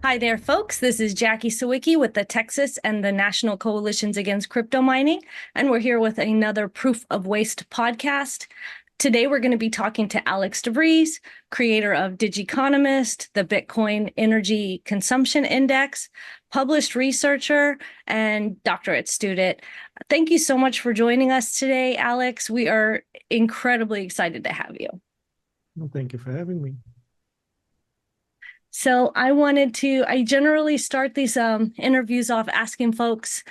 Hi there, folks. This is Jackie Sawicki with the Texas and the National Coalitions Against Crypto Mining, and we're here with another Proof of Waste podcast. Today, we're going to be talking to Alex Vries, creator of Digiconomist, the Bitcoin Energy Consumption Index, published researcher, and doctorate student. Thank you so much for joining us today, Alex. We are incredibly excited to have you. Well, thank you for having me. So I generally start these interviews off asking folks,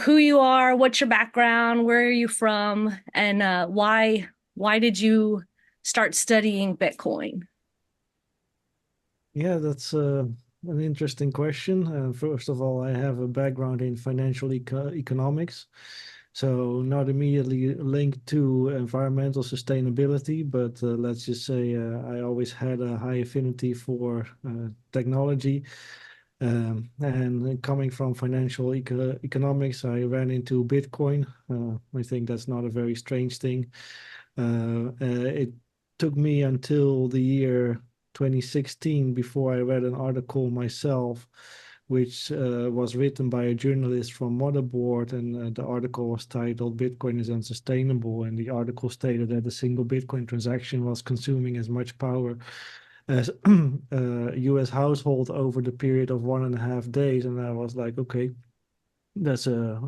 who you are, what's your background, where are you from, and why did you start studying Bitcoin? Yeah, that's an interesting question. First of all, I have a background in financial economics, so not immediately linked to environmental sustainability, but let's just say I always had a high affinity for technology. And coming from financial economics, I ran into Bitcoin. I think that's not a very strange thing. It took me until the year 2016 before I read an article myself, which was written by a journalist from Motherboard, and the article was titled "Bitcoin is Unsustainable." And the article stated that a single Bitcoin transaction was consuming as much power as a US household over the period of 1.5 days. And I was like, okay, that's a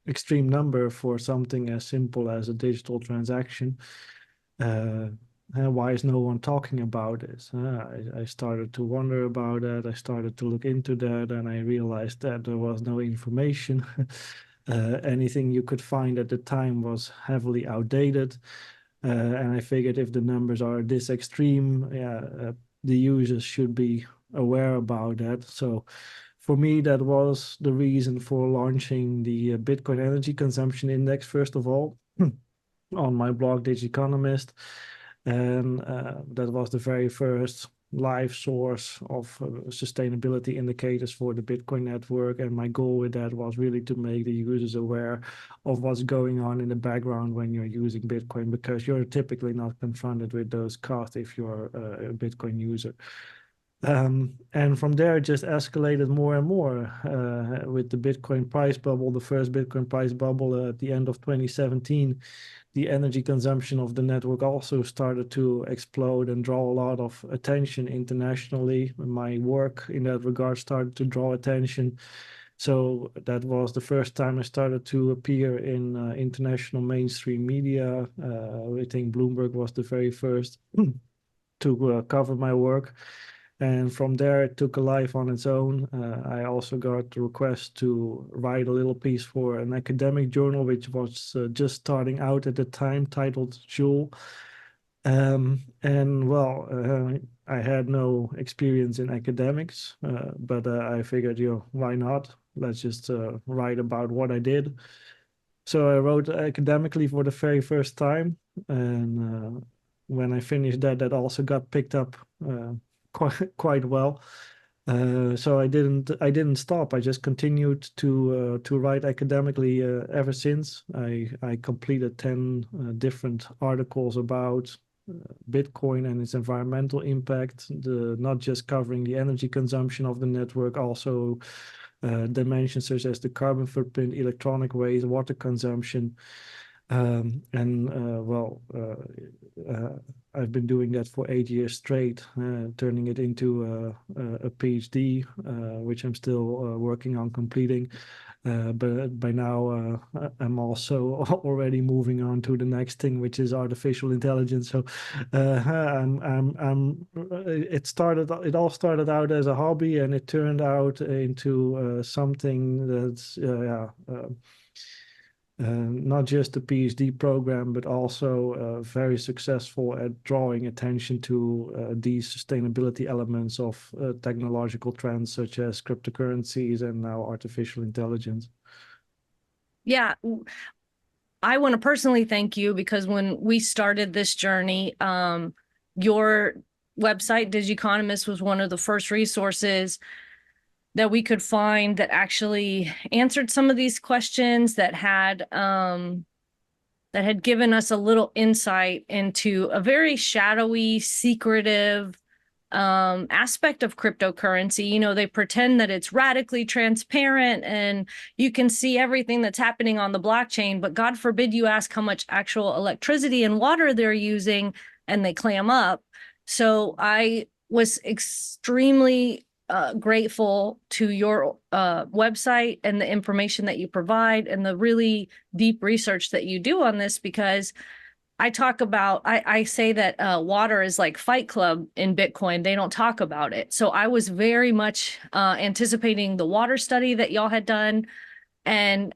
extreme number for something as simple as a digital transaction. Uh, why is no one talking about this? I started to wonder about that. I started to look into that, and I realized that there was no information. Anything you could find at the time was heavily outdated. And I figured if the numbers are this extreme, yeah, the users should be aware about that. So for me, that was the reason for launching the Bitcoin Energy Consumption Index, first of all, on my blog, Digiconomist. And that was the very first live source of sustainability indicators for the Bitcoin network. And my goal with that was really to make the users aware of what's going on in the background when you're using Bitcoin, because you're typically not confronted with those costs if you're a Bitcoin user. And from there, it just escalated more and more with the Bitcoin price bubble, the first Bitcoin price bubble at the end of 2017. The energy consumption of the network also started to explode and draw a lot of attention internationally. My work in that regard started to draw attention. So that was the first time I started to appear in international mainstream media. I think Bloomberg was the very first to cover my work. And from there, it took a life on its own. I also got the request to write a little piece for an academic journal, which was just starting out at the time, titled Joule. And well, I had no experience in academics, but I figured, why not? Let's just write about what I did. So I wrote academically for the very first time, and when I finished that, that also got picked up quite well. So I didn't stop. I just continued to write academically ever since. I completed 10 different articles about Bitcoin and its environmental impact, not just covering the energy consumption of the network, also dimensions such as the carbon footprint, electronic waste, water consumption. I've been doing that for 8 years straight, turning it into a PhD, which I'm still working on completing. But by now, I'm also already moving on to the next thing, which is artificial intelligence. So, it all started out as a hobby, and it turned out into something that's, not just a PhD program, but also very successful at drawing attention to these sustainability elements of technological trends such as cryptocurrencies and now artificial intelligence. Yeah, I want to personally thank you because when we started this journey, your website, Digiconomist, was one of the first resources that we could find that actually answered some of these questions, that had given us a little insight into a very shadowy, secretive aspect of cryptocurrency. You know, they pretend that it's radically transparent and you can see everything that's happening on the blockchain, but God forbid you ask how much actual electricity and water they're using and they clam up. So I was extremely grateful to your website and the information that you provide and the really deep research that you do on this, because I say that water is like Fight Club in Bitcoin. They don't talk about it. So I was very much anticipating the water study that y'all had done. And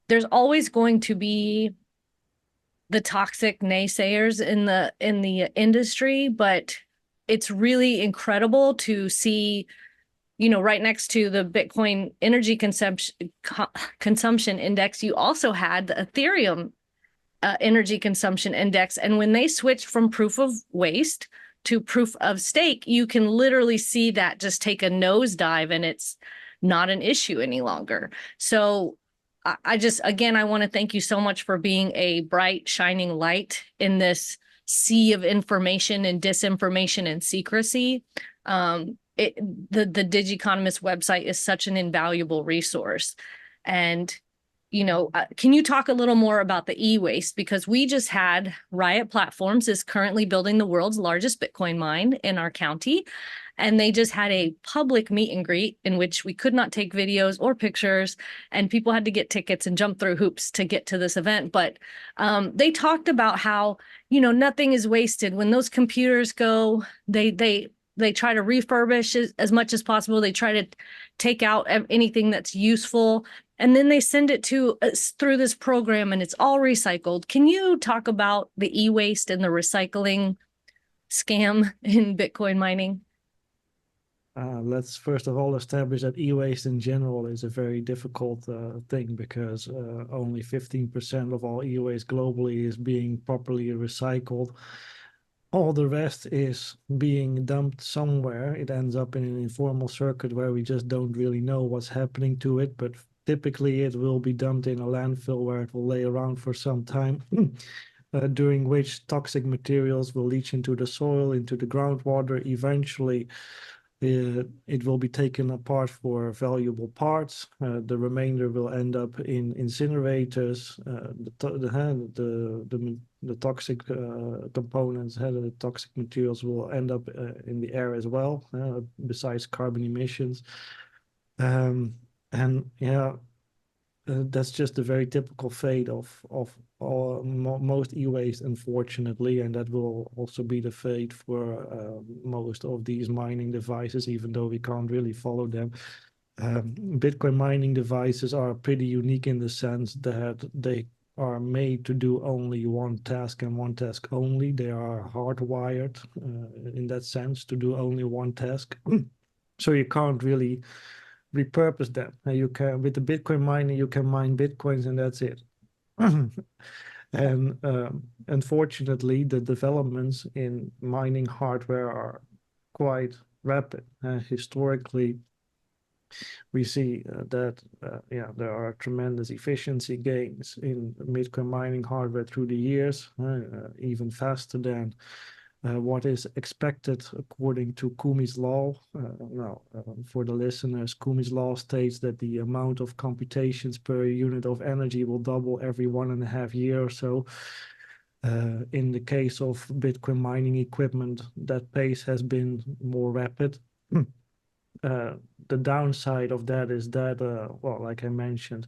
there's always going to be the toxic naysayers in the industry, but it's really incredible to see, you know, right next to the Bitcoin energy consumption index, you also had the Ethereum energy consumption index. And when they switched from proof of waste to proof of stake, you can literally see that just take a nosedive and it's not an issue any longer. So I just, again, I want to thank you so much for being a bright, shining light in this sea of information and disinformation and secrecy. The Digiconomist website is such an invaluable resource. And you know, can you talk a little more about the e-waste? Because we just had Riot Platforms is currently building the world's largest Bitcoin mine in our county. And they just had a public meet and greet in which we could not take videos or pictures, and people had to get tickets and jump through hoops to get to this event. But they talked about how, you know, nothing is wasted. When those computers go, they try to refurbish as much as possible. They try to take out anything that's useful. And then they send it to through this program and it's all recycled. Can you talk about the e-waste and the recycling scam in Bitcoin mining? Let's first of all establish that e-waste in general is a very difficult thing, because only 15% of all e-waste globally is being properly recycled. All the rest is being dumped somewhere. It ends up in an informal circuit where we just don't really know what's happening to it, but typically it will be dumped in a landfill where it will lay around for some time, during which toxic materials will leach into the soil, into the groundwater. Eventually, it will be taken apart for valuable parts. The remainder will end up in incinerators. The toxic components, the toxic materials will end up in the air as well, besides carbon emissions. And yeah, that's just a very typical fate of most e-waste, unfortunately, and that will also be the fate for most of these mining devices, even though we can't really follow them. Bitcoin mining devices are pretty unique in the sense that they are made to do only one task and one task only. They are hardwired in that sense to do only one task. So you can't really repurpose them. You can, with the Bitcoin miner, you can mine Bitcoins and that's it. And unfortunately, the developments in mining hardware are quite rapid. Historically, we see that there are tremendous efficiency gains in Bitcoin mining hardware through the years, even faster than what is expected according to Kumi's law. For the listeners, Kumi's law states that the amount of computations per unit of energy will double every 1.5 years or so. In the case of Bitcoin mining equipment, that pace has been more rapid. The downside of that is that, well, like I mentioned,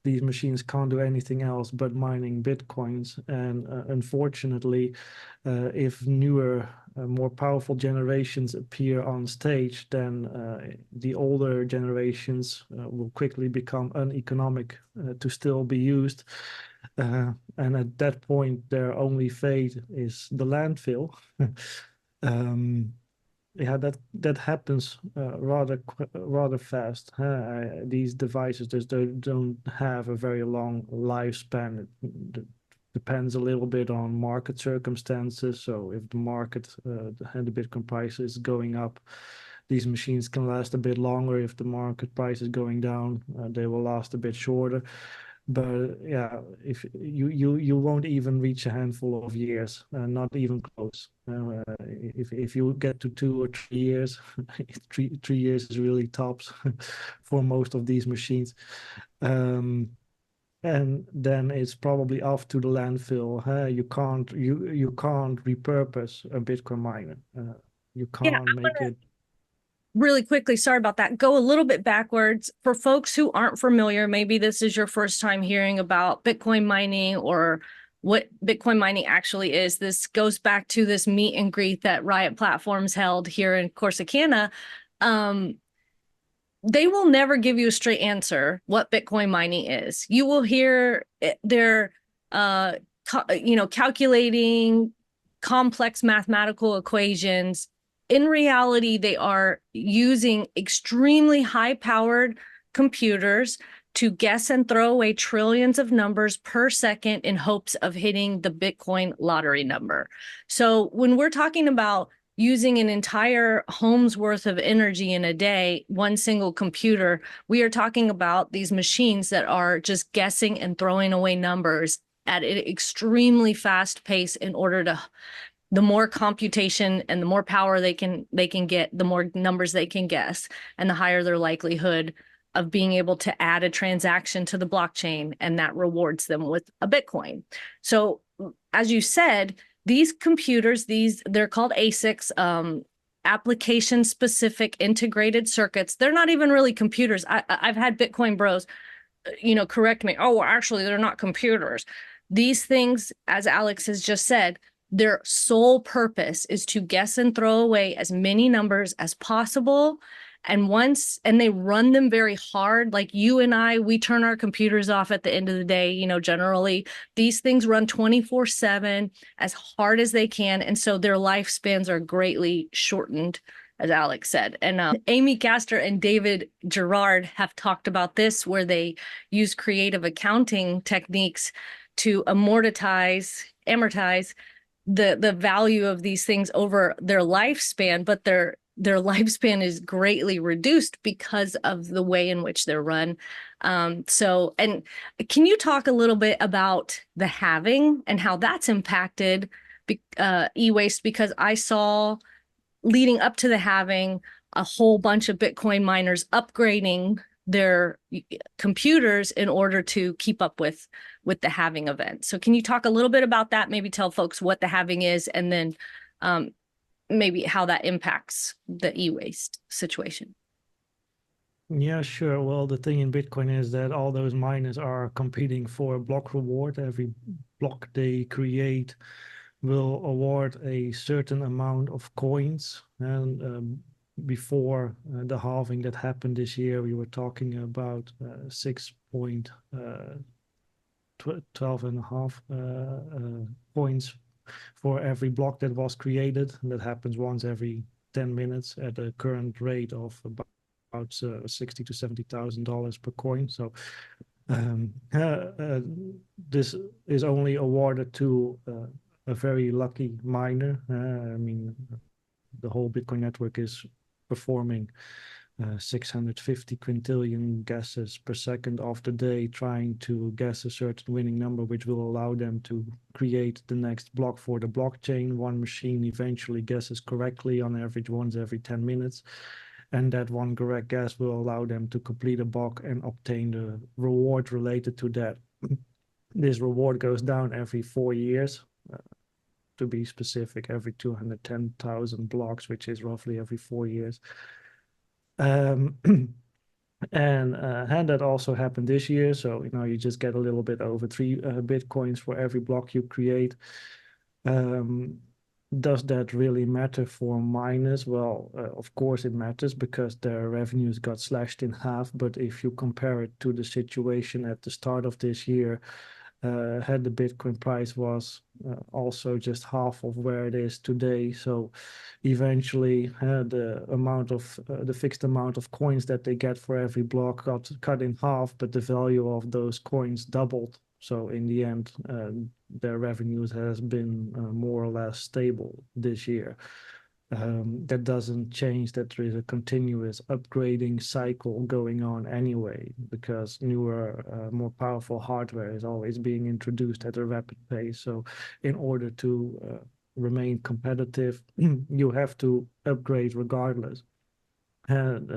these machines can't do anything else but mining Bitcoins. And unfortunately, if newer, more powerful generations appear on stage, then the older generations will quickly become uneconomic to still be used. And at that point, their only fate is the landfill. Yeah, that happens rather fast. These devices just don't have a very long lifespan. It depends a little bit on market circumstances. So if the market, the Bitcoin price is going up, these machines can last a bit longer. If the market price is going down, they will last a bit shorter. But yeah, if you won't even reach a handful of years, not even close. If you get to 2 or 3 years, 3 years is really tops for most of these machines. And then it's probably off to the landfill. You can't repurpose a Bitcoin miner. You Yeah, can't make it. really quickly, sorry about that, go a little bit backwards. For folks who aren't familiar, maybe this is your first time hearing about Bitcoin mining or what Bitcoin mining actually is. This goes back to this meet and greet that Riot Platforms held here in Corsicana. They will never give you a straight answer what Bitcoin mining is. You will hear they're, calculating complex mathematical equations. In reality, they are using extremely high-powered computers to guess and throw away trillions of numbers per second in hopes of hitting the Bitcoin lottery number. So when we're talking about using an entire home's worth of energy in a day, one single computer, we are talking about these machines that are just guessing and throwing away numbers at an extremely fast pace in order to, the more computation and the more power they can get, the more numbers they can guess, and the higher their likelihood of being able to add a transaction to the blockchain, and that rewards them with a Bitcoin. So as you said, these computers, they're called ASICs, application specific integrated circuits. They're not even really computers. I've had Bitcoin bros, correct me. Oh, well, actually, they're not computers. These things, as Alex has just said, their sole purpose is to guess and throw away as many numbers as possible. And they run them very hard. Like you and I, we turn our computers off at the end of the day. Generally these things run 24/7 as hard as they can. And so their lifespans are greatly shortened, as Alex said. And Amy Castor and David Gerard have talked about this, where they use creative accounting techniques to amortize the value of these things over their lifespan, but their lifespan is greatly reduced because of the way in which they're run. And can you talk a little bit about the halving and how that's impacted e-waste? Because I saw leading up to the halving a whole bunch of Bitcoin miners upgrading their computers in order to keep up with the halving event. So can you talk a little bit about that? Maybe tell folks what the halving is, and then maybe how that impacts the e-waste situation. Yeah, sure. Well, the thing in Bitcoin is that all those miners are competing for a block reward. Every block they create will award a certain amount of coins. And before the halving that happened this year, we were talking about 6.12 and a half coins for every block that was created. And that happens once every 10 minutes at a current rate of about $60,000 to $70,000 per coin. So this is only awarded to a very lucky miner. I mean, the whole Bitcoin network is performing 650 quintillion guesses per second of the day, trying to guess a certain winning number, which will allow them to create the next block for the blockchain. One machine eventually guesses correctly on average once every 10 minutes. And that one correct guess will allow them to complete a block and obtain the reward related to that. This reward goes down every 4 years. To be specific, every 210,000 blocks, which is roughly every 4 years. And that also happened this year. So, you just get a little bit over 3 Bitcoins for every block you create. Does that really matter for miners? Well, of course it matters, because their revenues got slashed in half. But if you compare it to the situation at the start of this year, had the Bitcoin price was also just half of where it is today. So eventually the fixed amount of coins that they get for every block got cut in half, but the value of those coins doubled. So in the end, their revenues has been more or less stable this year. that doesn't change that there is a continuous upgrading cycle going on anyway, because newer, more powerful hardware is always being introduced at a rapid pace. So in order to remain competitive, you have to upgrade regardless. And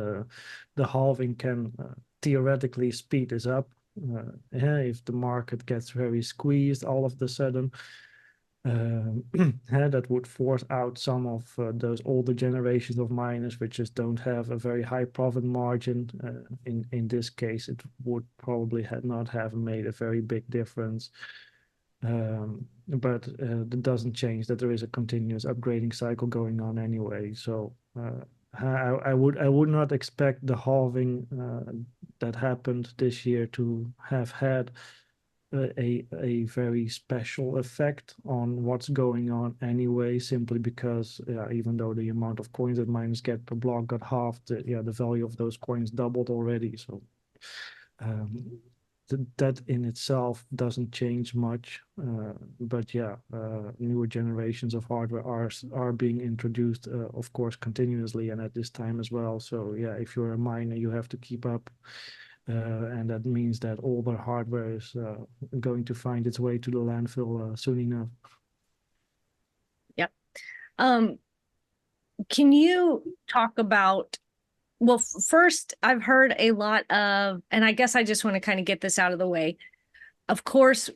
the halving can theoretically speed this up. If the market gets very squeezed all of a sudden, that would force out some of those older generations of miners, which just don't have a very high profit margin. In this case, it would probably not have made a very big difference. But that doesn't change that there is a continuous upgrading cycle going on anyway. So I would not expect the halving that happened this year to have had a very special effect on what's going on anyway, simply because even though the amount of coins that miners get per block got halved, the value of those coins doubled already. So that in itself doesn't change much. But newer generations of hardware are being introduced, of course, continuously and at this time as well. So if you're a miner, you have to keep up. And that means that older hardware is going to find its way to the landfill soon enough. Yep. Can you talk about, well, first, I've heard a lot of, and I guess I just want to kind of get this out of the way. Of course,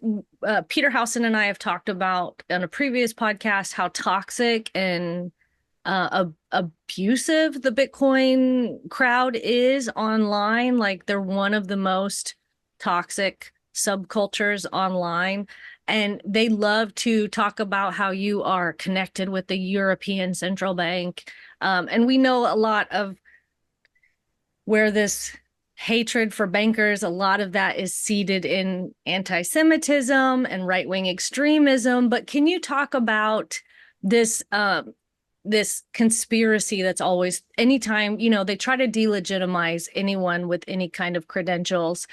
Peter Housen and I have talked about on a previous podcast how toxic and abusive the Bitcoin crowd is online. Like, they're one of the most toxic subcultures online. And they love to talk about how you are connected with the European Central Bank. And we know a lot of where this hatred for bankers, a lot of that is seated in anti-Semitism and right-wing extremism. But can you talk about this this conspiracy that's always, anytime, they try to delegitimize anyone with any kind of credentials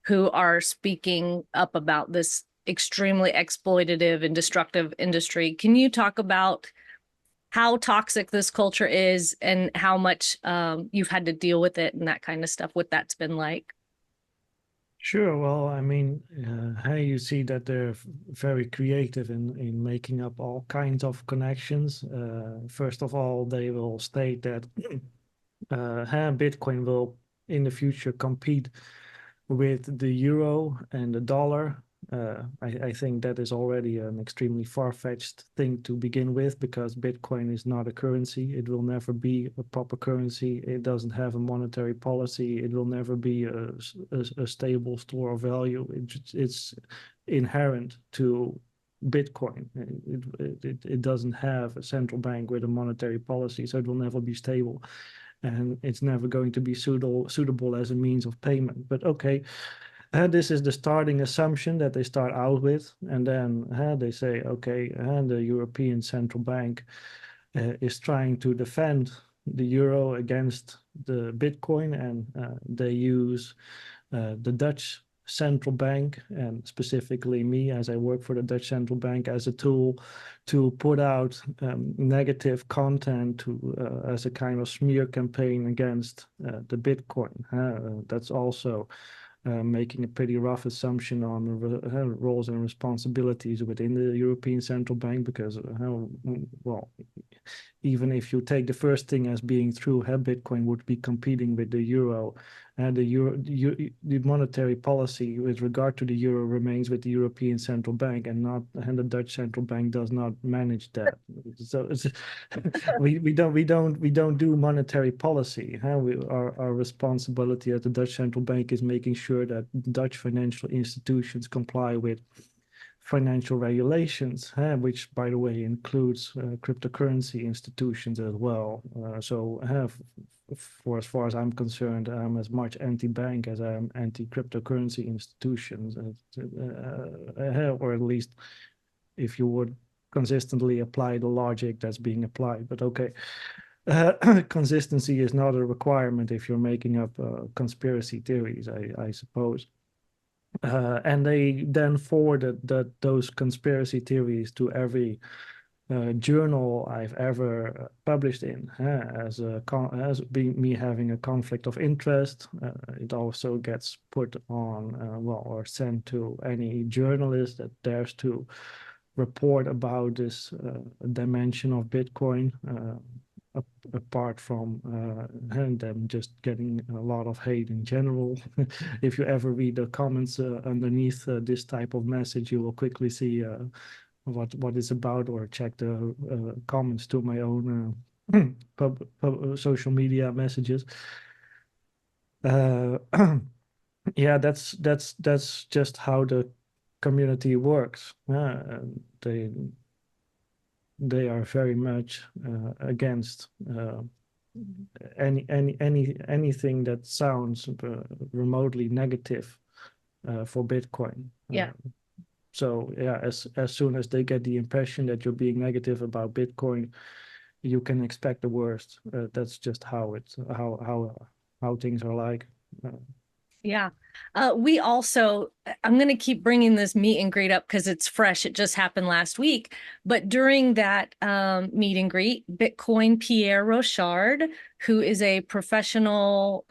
who are speaking up about this extremely exploitative and destructive industry. Can you talk about how toxic this culture is and how much you've had to deal with it and that kind of stuff, what that's been like? Sure. Well, I mean, how you see that they're very creative in making up all kinds of connections. First of all, they will state that Bitcoin will in the future compete with the euro and the dollar. I think that is already an extremely far-fetched thing to begin with, because Bitcoin is not a currency. It will never be a proper currency. It doesn't have a monetary policy. It will never be a stable store of value. It's inherent to Bitcoin. It doesn't have a central bank with a monetary policy, so it will never be stable. And it's never going to be suitable as a means of payment. But okay, this is the starting assumption that they start out with. And then they say, okay, the European Central Bank is trying to defend the euro against the Bitcoin. And they use the Dutch Central Bank, and specifically me, as I work for the Dutch Central Bank, as a tool to put out negative content as a kind of smear campaign against the Bitcoin. That's also making a pretty rough assumption on roles and responsibilities within the European Central Bank, because, well, even if you take the first thing as being true, Bitcoin would be competing with the euro, and the monetary policy with regard to the euro remains with the European Central Bank, and the Dutch Central Bank does not manage that. So we don't do monetary policy. Our responsibility at the Dutch Central Bank is making sure that Dutch financial institutions comply with financial regulations, which, by the way, includes cryptocurrency institutions as well. For as far as I'm concerned, I'm as much anti-bank as I am anti-cryptocurrency institutions, or at least if you would consistently apply the logic that's being applied. But okay, consistency is not a requirement if you're making up conspiracy theories, I suppose. And they then forwarded those conspiracy theories to every journal I've ever published in, as being me having a conflict of interest. It also gets put on, or sent to any journalist that dares to report about this dimension of Bitcoin. Apart from them just getting a lot of hate in general. If you ever read the comments underneath this type of message, you will quickly see what it's about, or check the comments to my own social media messages. Yeah, that's just how the community works. They are very much against anything that sounds remotely negative for Bitcoin. Yeah. So yeah, as soon as they get the impression that you're being negative about Bitcoin, you can expect the worst. That's just how things are like. Yeah. We also, I'm going to keep bringing this meet and greet up because it's fresh. It just happened last week. But during that meet and greet, Bitcoin Pierre Rochard, who is a professional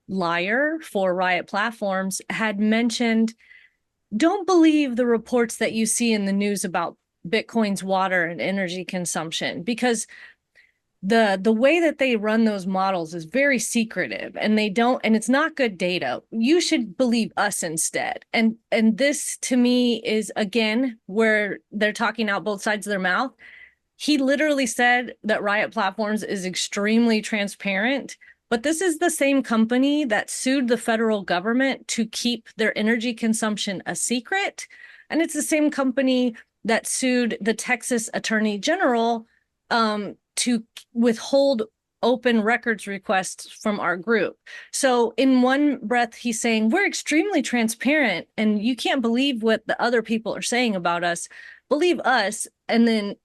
liar for Riot Platforms, had mentioned, don't believe the reports that you see in the news about Bitcoin's water and energy consumption, because the way that they run those models is very secretive, and it's not good data. You should believe us instead. And this to me is again where they're talking out both sides of their mouth. He literally said that Riot Platforms is extremely transparent, but this is the same company that sued the federal government to keep their energy consumption a secret. And it's the same company that sued the Texas Attorney General to withhold open records requests from our group. So in one breath, he's saying, we're extremely transparent and you can't believe what the other people are saying about us. Believe us. And then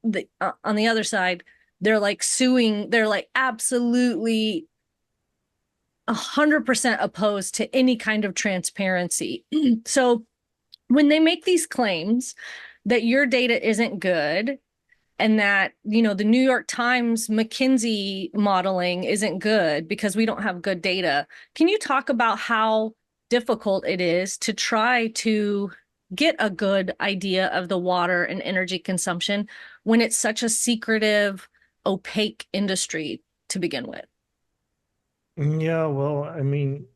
on the other side, they're like suing. They're like absolutely 100% opposed to any kind of transparency. So when they make these claims that your data isn't good, and that, the New York Times McKinzie modeling isn't good because we don't have good data. Can you talk about how difficult it is to try to get a good idea of the water and energy consumption when it's such a secretive, opaque industry to begin with? Yeah, well, I mean,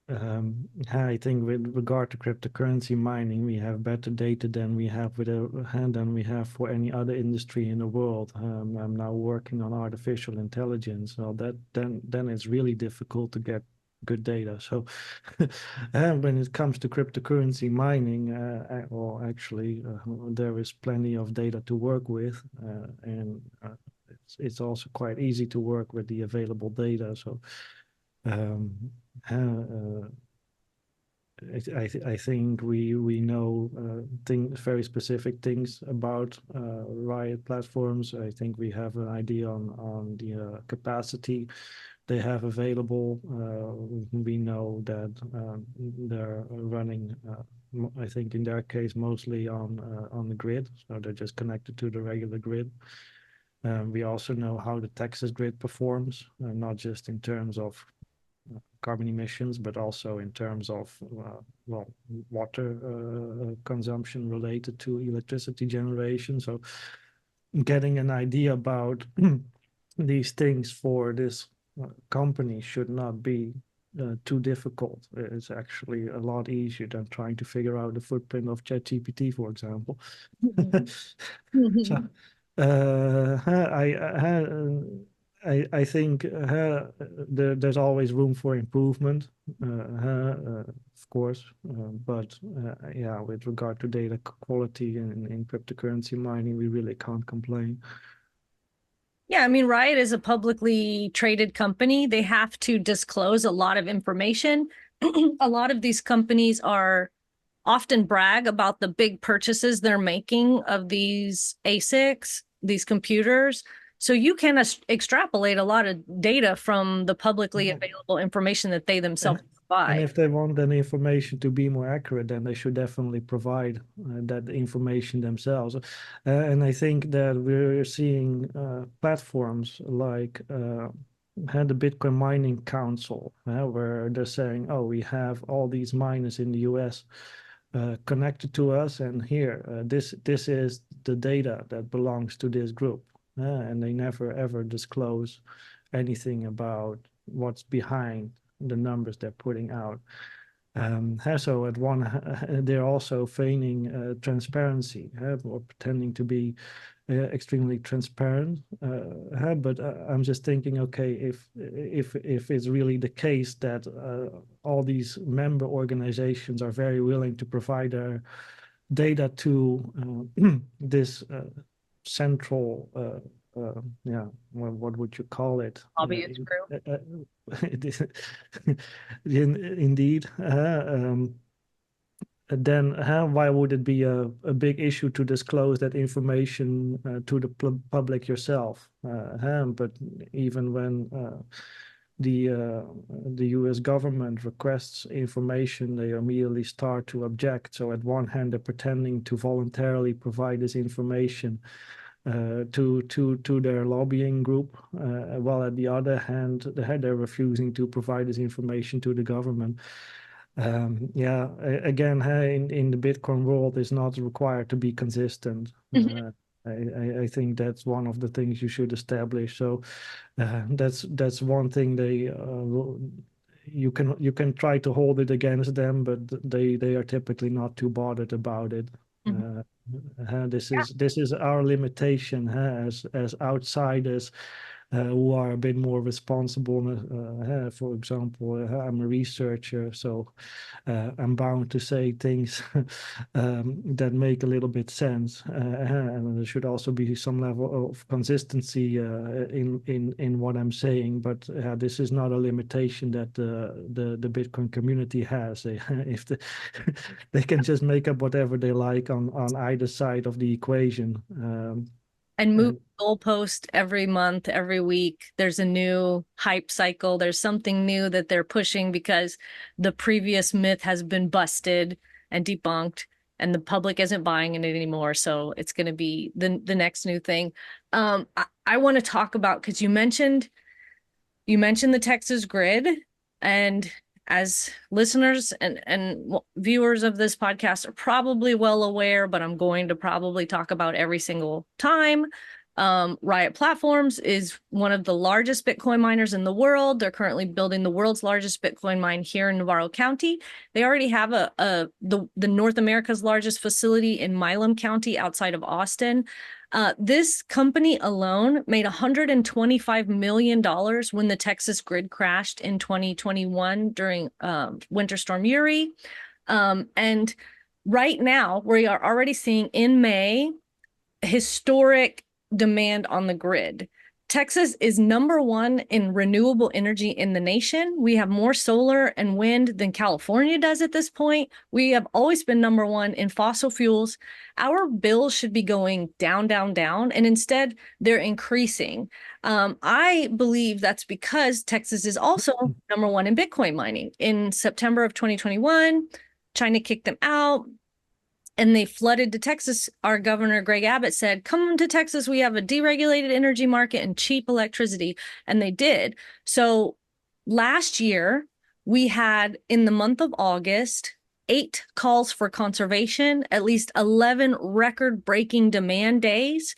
I think with regard to cryptocurrency mining, we have better data than we have than we have for any other industry in the world. I'm now working on artificial intelligence, so then it's really difficult to get good data. So, when it comes to cryptocurrency mining, there is plenty of data to work with, and it's also quite easy to work with the available data. So. I think we know very specific things about Riot Platforms. I think we have an idea on the capacity they have available. We know that they're running, I think in their case, mostly on the grid, so they're just connected to the regular grid. We also know how the Texas grid performs, not just in terms of carbon emissions, but also in terms of water consumption related to electricity generation. So getting an idea about these things for this company should not be too difficult. It's actually a lot easier than trying to figure out the footprint of ChatGPT, for example. So I think there's always room for improvement, of course, but yeah, with regard to data quality in cryptocurrency mining, we really can't complain. Yeah, I mean, Riot is a publicly traded company. They have to disclose a lot of information. A lot of these companies are often brag about the big purchases they're making of these ASICs, these computers. So you can extrapolate a lot of data from the publicly available information that they themselves And provide. if they want that information to be more accurate, then they should definitely provide that information themselves. And I think that we're seeing platforms like had the Bitcoin Mining Council, where they're saying, "Oh, we have all these miners in the U.S. Connected to us, and here, this is the data that belongs to this group," and they never ever disclose anything about what's behind the numbers they're putting out. So at one, they're also feigning transparency, or pretending to be extremely transparent. But I'm just thinking, okay, if it's really the case that all these member organizations are very willing to provide their data to this central, yeah, what would you call it? Lobbyist group. It is- indeed. Then why would it be a big issue to disclose that information to the public yourself? But even when the U.S. government requests information, they immediately start to object. So at one hand, they're pretending to voluntarily provide this information to their lobbying group, while at the other hand, they're refusing to provide this information to the government. Yeah, again, in the Bitcoin world, it's not required to be consistent. I think that's one of the things you should establish. So that's one thing you can try to hold it against them, but they are typically not too bothered about it. This is our limitation as outsiders who are a bit more responsible. For example, I'm a researcher, so I'm bound to say things that make a little bit sense, and there should also be some level of consistency in what I'm saying. But this is not a limitation that the Bitcoin community has. If they can just make up whatever they like on either side of the equation. And move the goalpost every month, every week. There's a new hype cycle. There's something new that they're pushing because the previous myth has been busted and debunked, and the public isn't buying it anymore. So it's going to be the next new thing. I want to talk about, because you mentioned the Texas grid, and as listeners and viewers of this podcast are probably well aware, but I'm going to probably talk about every single time. Riot Platforms is one of the largest Bitcoin miners in the world. They're currently building the world's largest Bitcoin mine here in Navarro County. They already have the North America's largest facility in Milam County outside of Austin. This company alone made $125 million when the Texas grid crashed in 2021 during Winter Storm Uri. And right now, we are already seeing in May historic demand on the grid. Texas is #1 in renewable energy in the nation. We have more solar and wind than California does at this point. We have always been #1 in fossil fuels. Our bills should be going down, down, down, and instead they're increasing. I believe that's because Texas is also #1 in Bitcoin mining. In September of 2021, China kicked them out, and they flooded to Texas. Our governor, Greg Abbott, said, "Come to Texas. We have a deregulated energy market and cheap electricity." And they did. So last year, we had, in the month of August, 8 calls for conservation, at least 11 record-breaking demand days.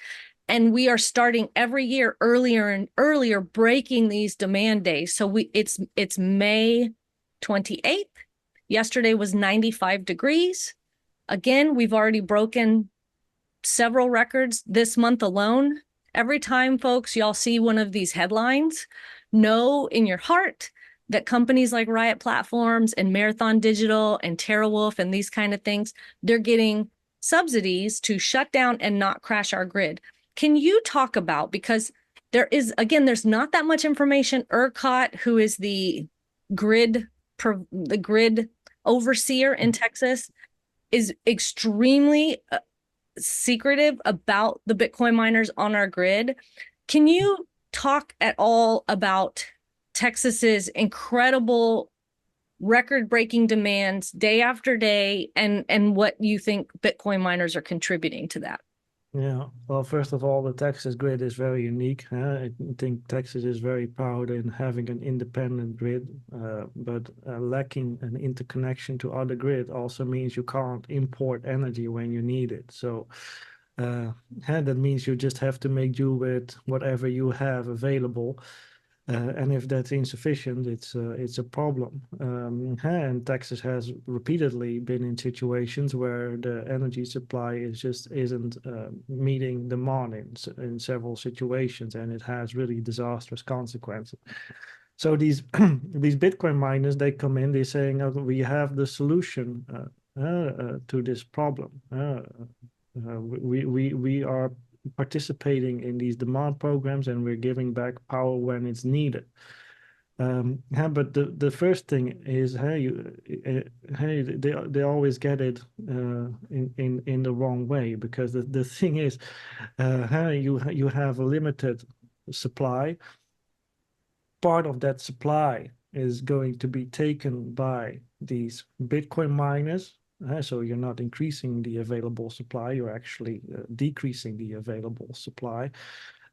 And we are starting every year earlier and earlier, breaking these demand days. So it's May 28th. Yesterday was 95 degrees. Again, we've already broken several records this month alone. Every time, folks, y'all see one of these headlines, know in your heart that companies like Riot Platforms and Marathon Digital and TeraWulf and these kind of things, they're getting subsidies to shut down and not crash our grid. Can you talk about, because there's not that much information. ERCOT, who is the grid overseer in Texas, is extremely secretive about the Bitcoin miners on our grid. Can you talk at all about Texas's incredible record-breaking demands day after day, and what you think Bitcoin miners are contributing to that. Yeah, well, first of all, the Texas grid is very unique. I think Texas is very proud in having an independent grid, but lacking an interconnection to other grid also means you can't import energy when you need it. So that means you just have to make do with whatever you have available. And if that's insufficient, it's a problem. And Texas has repeatedly been in situations where the energy supply isn't meeting demand in several situations, and it has really disastrous consequences. So these these Bitcoin miners, they come in, they're saying, oh, we have the solution to this problem. We are participating in these demand programs, and we're giving back power when it's needed. But the first thing is, they always get it in the wrong way, because the thing is, you have a limited supply. Part of that supply is going to be taken by these Bitcoin miners. So you're not increasing the available supply, you're actually decreasing the available supply.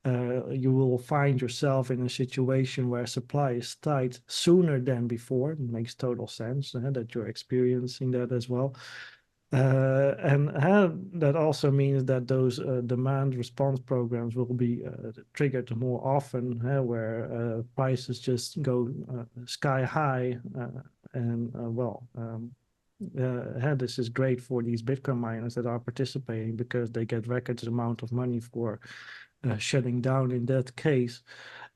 You will find yourself in a situation where supply is tight sooner than before. It makes total sense that you're experiencing that as well. And that also means that those demand response programs will be triggered more often, where prices just go sky high. This is great for these Bitcoin miners that are participating, because they get record amount of money for shutting down in that case.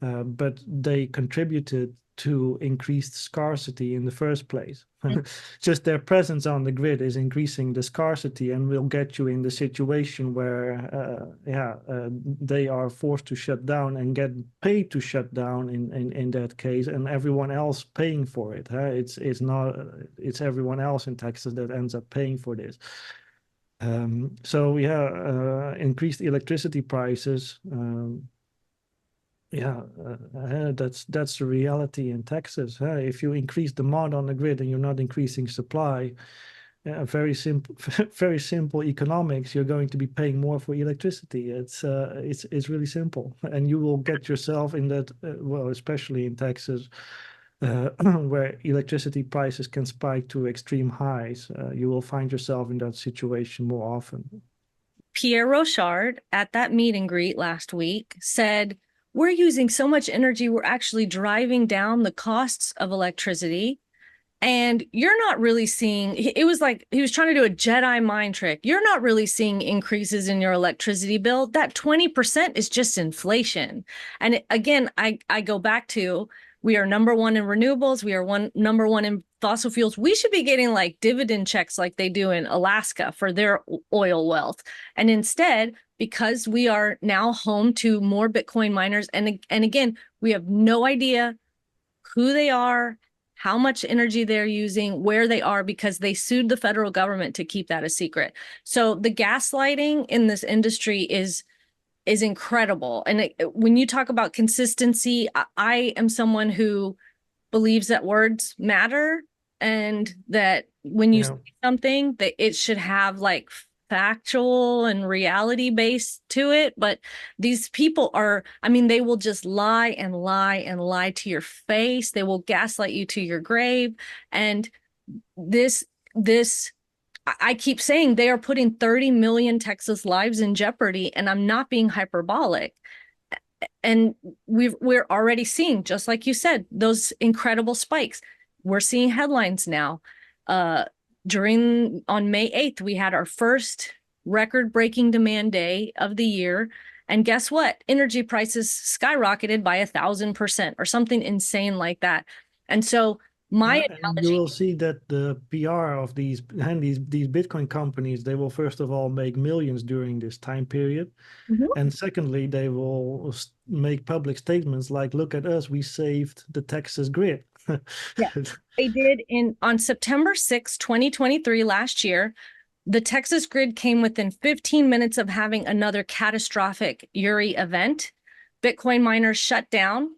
But they contributed to increased scarcity in the first place. Just their presence on the grid is increasing the scarcity, and will get you in the situation where they are forced to shut down and get paid to shut down in that case, and everyone else paying for it. It's everyone else in Texas that ends up paying for this. Increased electricity prices. That's the reality in Texas. If you increase demand on the grid and you're not increasing supply, very simple economics, you're going to be paying more for electricity. It's really simple, and you will get yourself in that. Especially in Texas, where electricity prices can spike to extreme highs, you will find yourself in that situation more often. Pierre Rochard at that meet and greet last week said, we're using so much energy, we're actually driving down the costs of electricity. And you're not really seeing, it was like he was trying to do a Jedi mind trick. You're not really seeing increases in your electricity bill. That 20% is just inflation. And again, I go back to, we are number one in renewables. We are number one in fossil fuels. We should be getting like dividend checks like they do in Alaska for their oil wealth. And instead, because we are now home to more Bitcoin miners, and again, we have no idea who they are, how much energy they're using, where they are, because they sued the federal government to keep that a secret. So the gaslighting in this industry is incredible. And when you talk about consistency, I am someone who believes that words matter, and that when you say something, that it should have like factual and reality base to it. But these people are, I mean, they will just lie and lie and lie to your face. They will gaslight you to your grave. And this I keep saying they are putting 30 million Texas lives in jeopardy, and I'm not being hyperbolic. And we're already seeing, just like you said, those incredible spikes. We're seeing headlines now. On May 8th, we had our first record-breaking demand day of the year. And guess what? Energy prices skyrocketed by 1,000% or something insane like that. And so my analogy, you will see that the PR of these Bitcoin companies, they will first of all make millions during this time period. And secondly, they will make public statements like, look at us, we saved the Texas grid. Yeah, they did on September 6, 2023, last year. The Texas grid came within 15 minutes of having another catastrophic Uri event. Bitcoin miners shut down,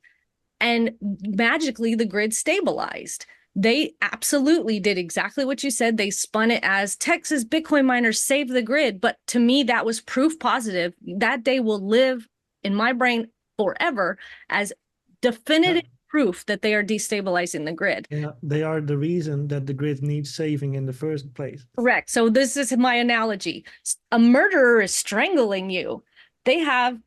and magically the grid stabilized. They absolutely did exactly what you said. They spun it as Texas Bitcoin miners save the grid. But to me, that was proof positive. That day will live in my brain forever as definitive proof that they are destabilizing the grid. Yeah, they are the reason that the grid needs saving in the first place. Correct. So this is my analogy. A murderer is strangling you. They have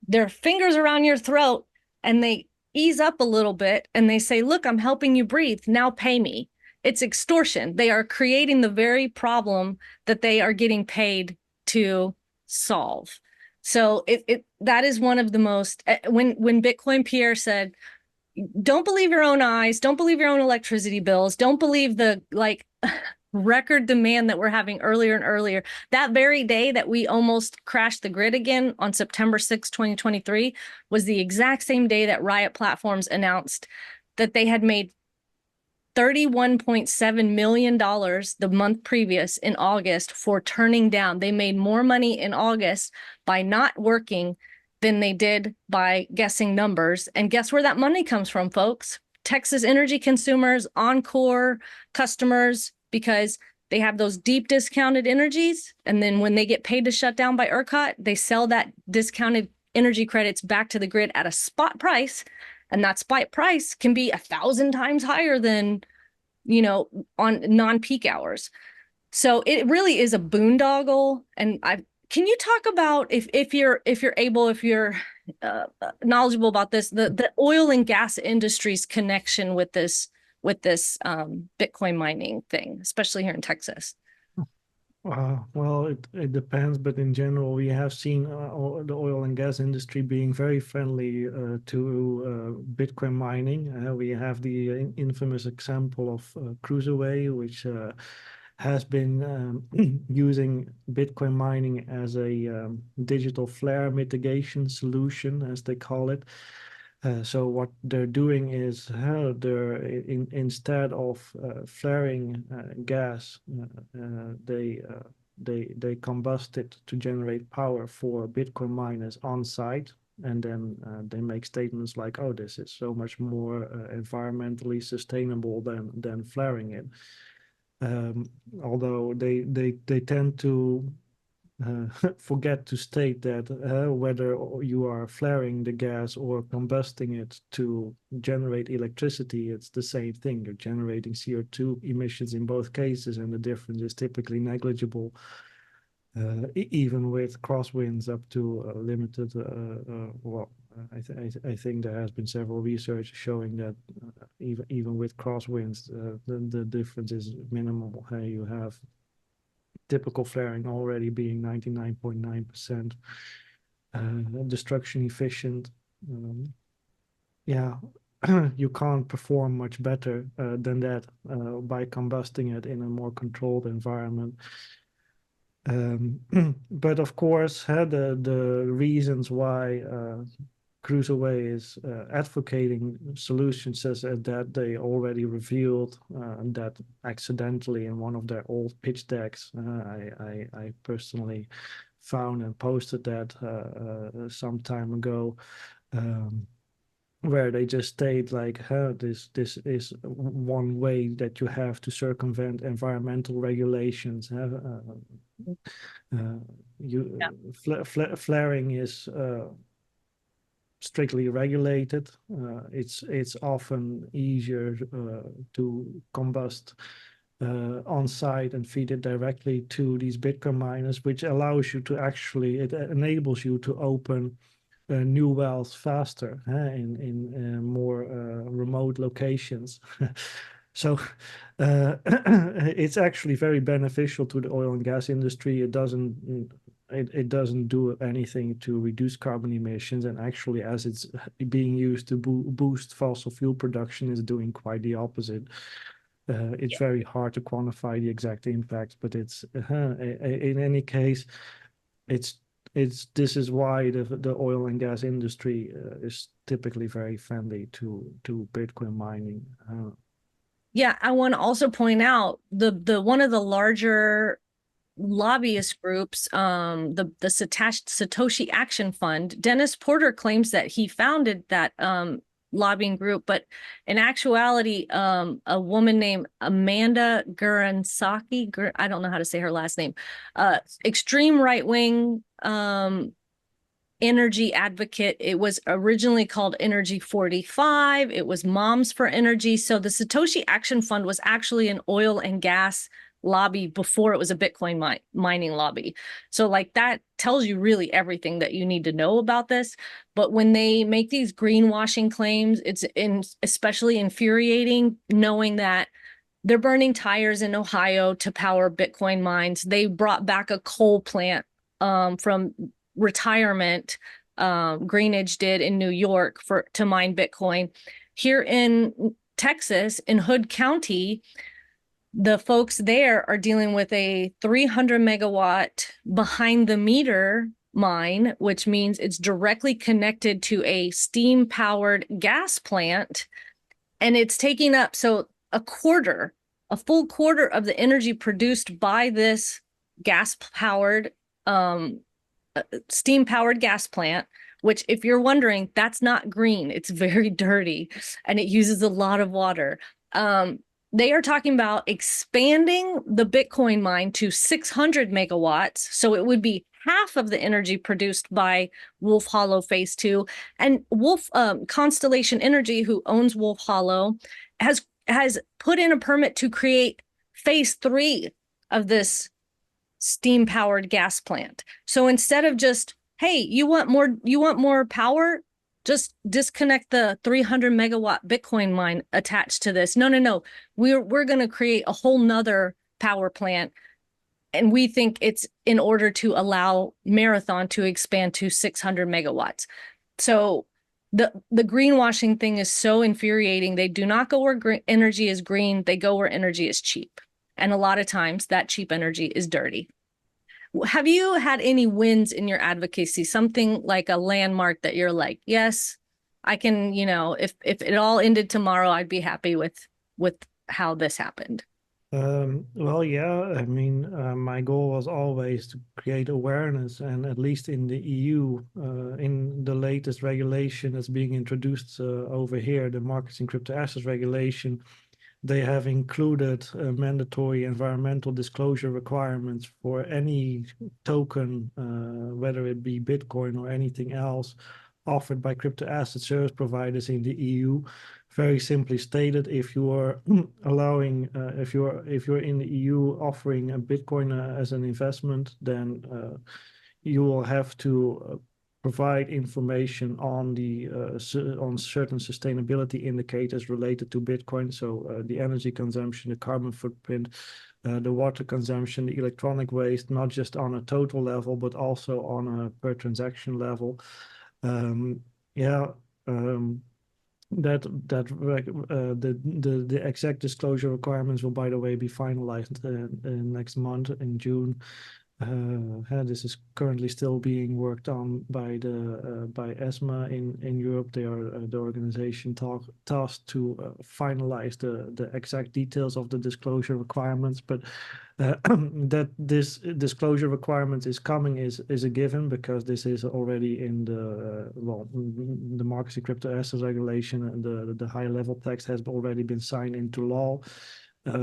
their fingers around your throat and they ease up a little bit and they say, look, I'm helping you breathe. Now pay me. It's extortion. They are creating the very problem that they are getting paid to solve. So that is one of the most, when Bitcoin Pierre said, don't believe your own eyes, don't believe your own electricity bills, don't believe the record demand that we're having earlier and earlier. That very day that we almost crashed the grid again on September 6, 2023, was the exact same day that Riot Platforms announced that they had made $31.7 million the month previous in August for turning down. They made more money in August by not working than they did by guessing numbers. And guess where that money comes from, folks? Texas energy consumers, Encore customers, because they have those deep discounted energies. And then when they get paid to shut down by ERCOT, they sell that discounted energy credits back to the grid at a spot price. And that spot price can be 1,000 times higher than, on non-peak hours. So it really is a boondoggle. And can you talk about if you're knowledgeable about this, the oil and gas industry's connection with this Bitcoin mining thing, especially here in Texas? Well, it depends, but in general, we have seen the oil and gas industry being very friendly to Bitcoin mining. We have the infamous example of Cruiserway, which has been using Bitcoin mining as a digital flare mitigation solution, as they call it. So what they're doing is instead of flaring gas, they combust it to generate power for Bitcoin miners on site, and then they make statements like, "Oh, this is so much more environmentally sustainable than flaring it." Although they tend to forget to state that whether you are flaring the gas or combusting it to generate electricity, it's the same thing. You're generating CO2 emissions in both cases, and the difference is typically negligible, even with crosswinds up to limited. I think there has been several research showing that even with crosswinds, the difference is minimal. You have typical flaring already being 99.9% destruction efficient. Yeah, you can't perform much better than that by combusting it in a more controlled environment. But of course, the reasons why Cruiserway is advocating solutions such that they already revealed that accidentally in one of their old pitch decks. I personally found and posted that some time ago, where they just state like, this is one way that you have to circumvent environmental regulations. Flaring is strictly regulated. It's often easier to combust on site and feed it directly to these Bitcoin miners, which allows you to it enables you to open new wells faster in more remote locations. So it's actually very beneficial to the oil and gas industry. It doesn't do anything to reduce carbon emissions, and actually, as it's being used to boost fossil fuel production, is doing quite the opposite. It's very hard to quantify the exact impact, but it's in any case, this is why the oil and gas industry is typically very friendly to Bitcoin mining. Yeah, I want to also point out the one of the larger lobbyist groups, the Satoshi Action Fund. Dennis Porter claims that he founded that lobbying group, but in actuality, a woman named Amanda Gunasekara, I don't know how to say her last name, extreme right-wing energy advocate. It was originally called Energy 45. It was Moms for Energy. So the Satoshi Action Fund was actually an oil and gas lobby before it was a Bitcoin mining lobby. So like that tells you really everything that you need to know about this. But when they make these greenwashing claims, it's especially infuriating knowing that they're burning tires in Ohio to power Bitcoin mines. They brought back a coal plant from retirement. Greenidge did in New York to mine Bitcoin. Here in Texas, in Hood County, the folks there are dealing with a 300 megawatt behind the meter mine, which means it's directly connected to a steam powered gas plant. And it's taking up a full quarter of the energy produced by this gas powered, steam powered gas plant, which if you're wondering, that's not green. It's very dirty and it uses a lot of water. They are talking about expanding the Bitcoin mine to 600 megawatts. So it would be half of the energy produced by Wolf Hollow Phase 2. And Constellation Energy, who owns Wolf Hollow, has put in a permit to create Phase 3 of this steam-powered gas plant. So instead of just, hey, you want more power? Just disconnect the 300 megawatt Bitcoin mine attached to this. No. We're going to create a whole nother power plant. And we think it's in order to allow Marathon to expand to 600 megawatts. So the greenwashing thing is so infuriating. They do not go where energy is green. They go where energy is cheap. And a lot of times that cheap energy is dirty. Have you had any wins in your advocacy? Something like a landmark that you're like, yes, I can, if it all ended tomorrow, I'd be happy with how this happened. Well, yeah, I mean, my goal was always to create awareness, and at least in the EU, in the latest regulation that's being introduced over here, the Markets in Crypto Assets regulation, they have included mandatory environmental disclosure requirements for any token, whether it be Bitcoin or anything else, offered by crypto asset service providers in the EU. Very simply stated, if you are allowing, if you're in the EU offering a Bitcoin as an investment, then you will have to provide information on on certain sustainability indicators related to Bitcoin. So the energy consumption, the carbon footprint, the water consumption, the electronic waste, not just on a total level, but also on a per transaction level. Yeah. The exact disclosure requirements will, by the way, be finalized next month in June. This is currently still being worked on by ESMA in Europe. They are the organization tasked to finalize the exact details of the disclosure requirements. But that this disclosure requirement is coming is a given, because this is already in the Markets in Crypto Assets regulation, and the high level text has already been signed into law.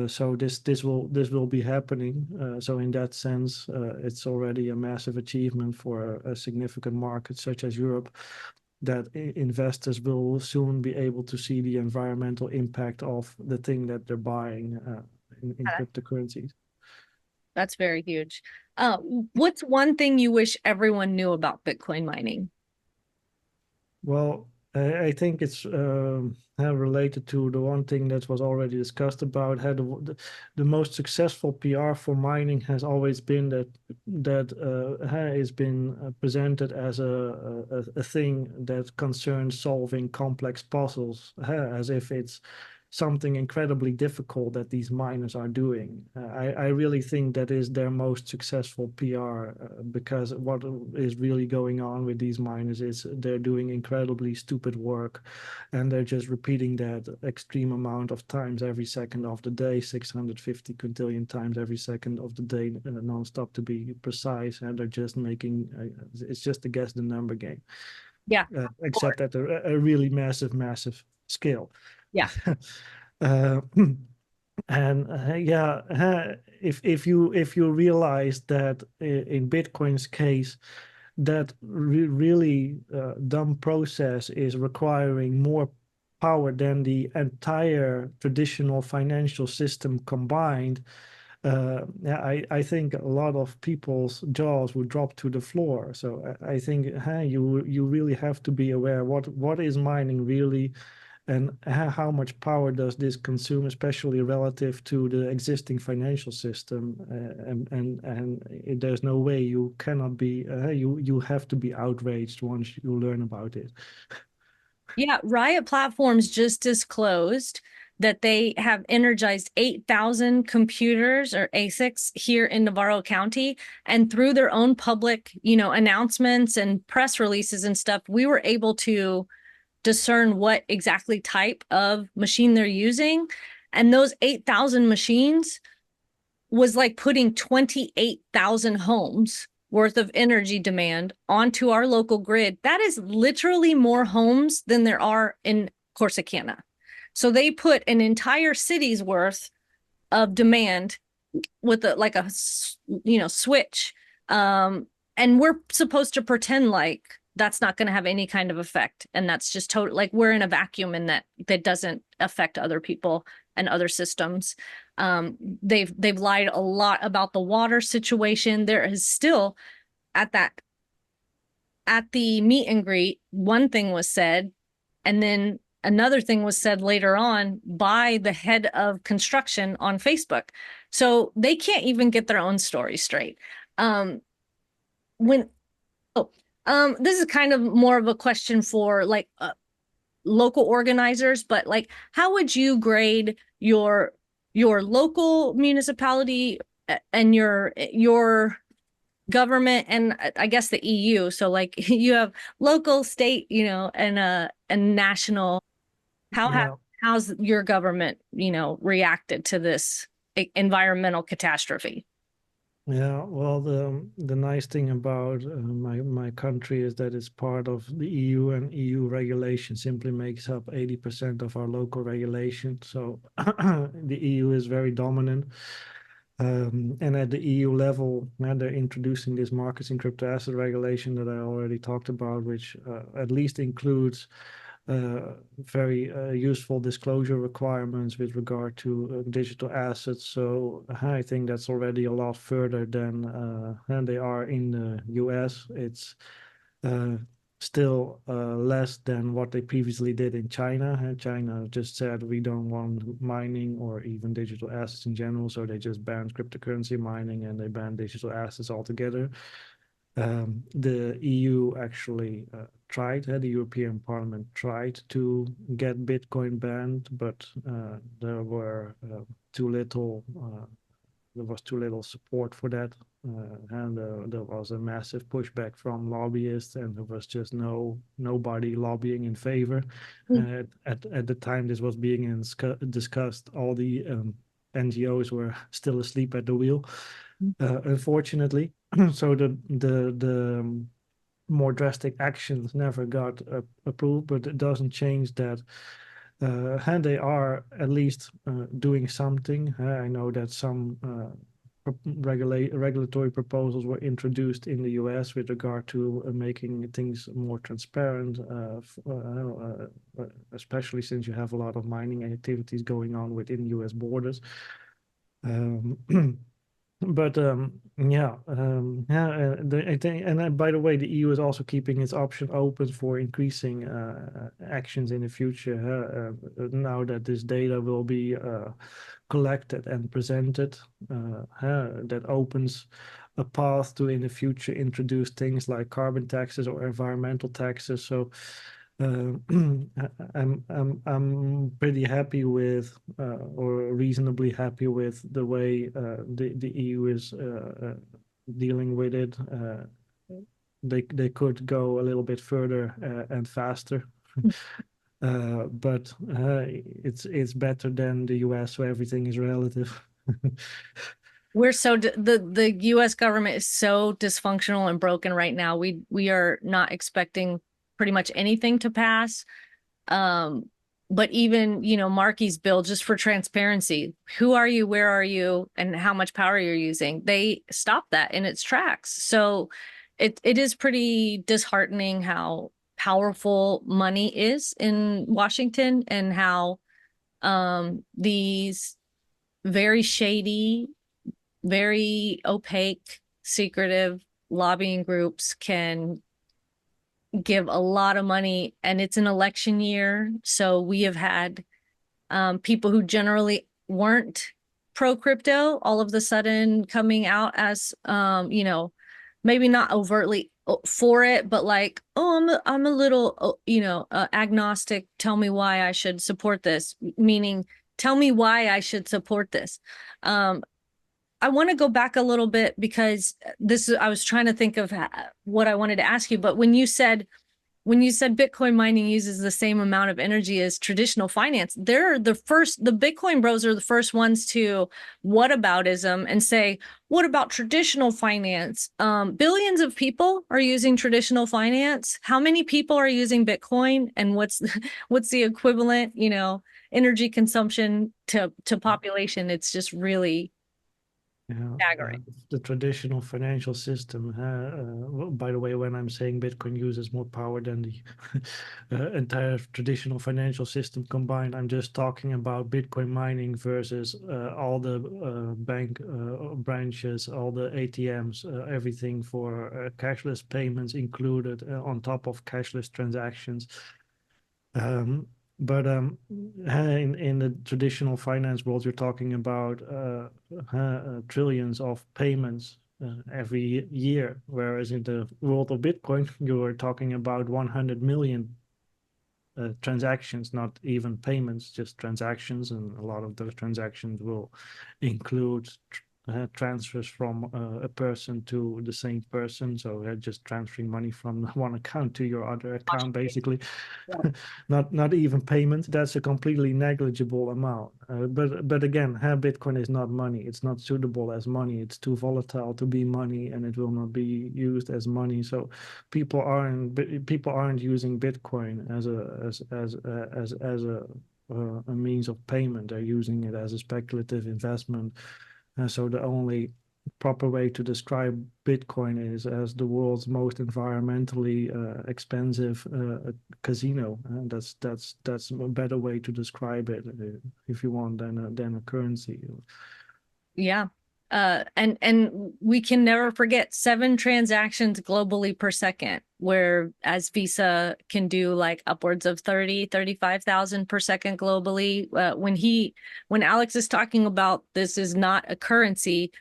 So this will be happening. So in that sense, it's already a massive achievement for a significant market such as Europe, that investors will soon be able to see the environmental impact of the thing that they're buying in cryptocurrencies. That's very huge. What's one thing you wish everyone knew about Bitcoin mining? Well, I think it's related to the one thing that was already discussed about how the most successful PR for mining has always been that has been presented as a thing that concerns solving complex puzzles, as if it's something incredibly difficult that these miners are doing. I really think that is their most successful PR, because what is really going on with these miners is they're doing incredibly stupid work, and they're just repeating that extreme amount of times every second of the day, 650 quintillion times every second of the day, nonstop to be precise, and they're just making, it's just a guess the number game. Yeah. except at a really massive scale. Yeah. uh, and yeah, if you realize that in Bitcoin's case, that really dumb process is requiring more power than the entire traditional financial system combined, yeah, I think a lot of people's jaws would drop to the floor. So I think you really have to be aware what is mining really, and how much power does this consume, especially relative to the existing financial system. And there's no way you cannot be you have to be outraged once you learn about it. Yeah, Riot Platforms just disclosed that they have energized 8,000 computers or ASICs here in Navarro County. And through their own public, announcements and press releases and stuff, we were able to discern what exactly type of machine they're using. And those 8,000 machines was like putting 28,000 homes worth of energy demand onto our local grid. That is literally more homes than there are in Corsicana. So they put an entire city's worth of demand with a switch. And we're supposed to pretend like that's not going to have any kind of effect, and that's just total, like we're in a vacuum, and that doesn't affect other people and other systems. They've lied a lot about the water situation. There is still at the meet and greet, one thing was said, and then another thing was said later on by the head of construction on Facebook. So they can't even get their own story straight. When this is kind of more of a question for like local organizers, but like, how would you grade your local municipality and your government, and I guess the EU? So like you have local, state, and national. How Yeah. how's your government, reacted to this environmental catastrophe? Yeah, well, the nice thing about my country is that it's part of the EU, and EU regulation simply makes up 80% of our local regulation. So the EU is very dominant. And at the EU level, now they're introducing this markets in crypto asset regulation that I already talked about, which at least includes very useful disclosure requirements with regard to digital assets. So I think that's already a lot further than they are in the US. It's uh, still less than what they previously did in China. And China just said we don't want mining or even digital assets in general, so they just banned cryptocurrency mining and they banned digital assets altogether. The EU actually tried, the European Parliament tried to get Bitcoin banned, but there were too little, there was too little support for that, and there was a massive pushback from lobbyists, and there was just nobody lobbying in favor. At the time this was being discussed, all the NGOs were still asleep at the wheel, unfortunately. So the more drastic actions never got approved, but it doesn't change that and they are at least doing something. I know that some regulatory proposals were introduced in the US with regard to making things more transparent, especially since you have a lot of mining activities going on within US borders. But I think, and by the way, the EU is also keeping its option open for increasing actions in the future. Now that this data will be collected and presented, that opens a path to in the future introduce things like carbon taxes or environmental taxes. So I'm pretty happy with or reasonably happy with the way the EU is dealing with it. They could go a little bit further and faster. But it's better than the US, so everything is relative. We're the US government is so dysfunctional and broken right now. We are not expecting pretty much anything to pass. But even, Marky's bill, just for transparency, who are you, where are you, and how much power you're using, they stopped that in its tracks. So it is pretty disheartening how powerful money is in Washington, and how these very shady, very opaque, secretive lobbying groups can give a lot of money. And it's an election year, so we have had people who generally weren't pro crypto all of the sudden coming out as maybe not overtly for it, but like, oh, I'm a little agnostic, tell me why I should support this, meaning tell me why I should support this. I want to go back a little bit, because I was trying to think of what I wanted to ask you, but when you said Bitcoin mining uses the same amount of energy as traditional finance, the Bitcoin bros are the first ones to whataboutism and say, what about traditional finance? Billions of people are using traditional finance. How many people are using Bitcoin, and what's the equivalent, energy consumption to population? It's just really staggering. The traditional financial system. By the way, when I'm saying Bitcoin uses more power than the entire traditional financial system combined, I'm just talking about Bitcoin mining versus all the bank branches, all the ATMs, everything for cashless payments included on top of cashless transactions. But in the traditional finance world, you're talking about trillions of payments every year, whereas in the world of Bitcoin, you are talking about 100 million transactions, not even payments, just transactions, and a lot of those transactions will include transfers from a person to the same person. So they're just transferring money from one account to your other account, basically. Yeah. not even payments. That's a completely negligible amount. But again, Bitcoin is not money. It's not suitable as money. It's too volatile to be money, and it will not be used as money. So people aren't using Bitcoin as a means of payment. They're using it as a speculative investment. So the only proper way to describe Bitcoin is as the world's most environmentally expensive casino. And that's a better way to describe it, if you want, than a currency. Yeah. And we can never forget 7 transactions globally per second, whereas Visa can do like upwards of 35,000 per second globally. When Alex is talking about this is not a currency,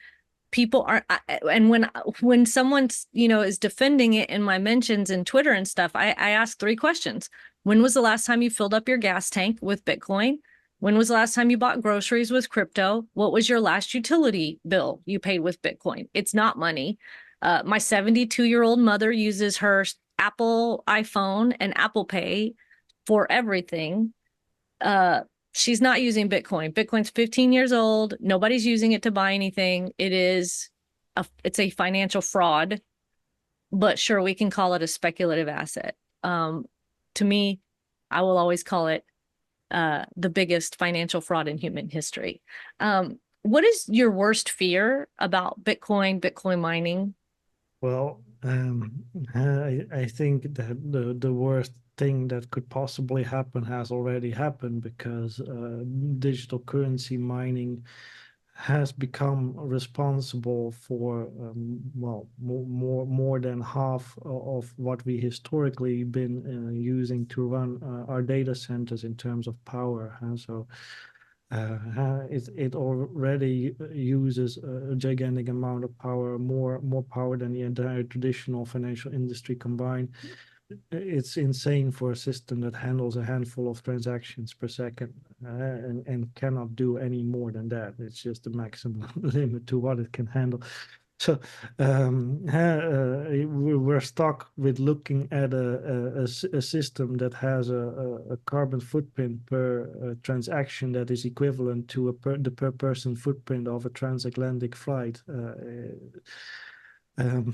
people are, and when someone is defending it in my mentions in Twitter and stuff, I ask 3 questions. When was the last time you filled up your gas tank with Bitcoin? When was the last time you bought groceries with crypto? What was your last utility bill you paid with Bitcoin? It's not money. My 72-year-old mother uses her Apple iPhone and Apple Pay for everything. She's not using Bitcoin. Bitcoin's 15 years old. Nobody's using it to buy anything. It's a financial fraud, but sure, we can call it a speculative asset. To me, I will always call it the biggest financial fraud in human history. What is your worst fear about Bitcoin mining? Well, I think that the worst thing that could possibly happen has already happened, because digital currency mining has become responsible for more than half of what we historically been using to run our data centers in terms of power. So it already uses a gigantic amount of power, more power than the entire traditional financial industry combined. It's insane for a system that handles a handful of transactions per second, and cannot do any more than that. It's just the maximum limit to what it can handle. So we're stuck with looking at a system that has a carbon footprint per transaction that is equivalent to the per person footprint of a transatlantic flight. Um,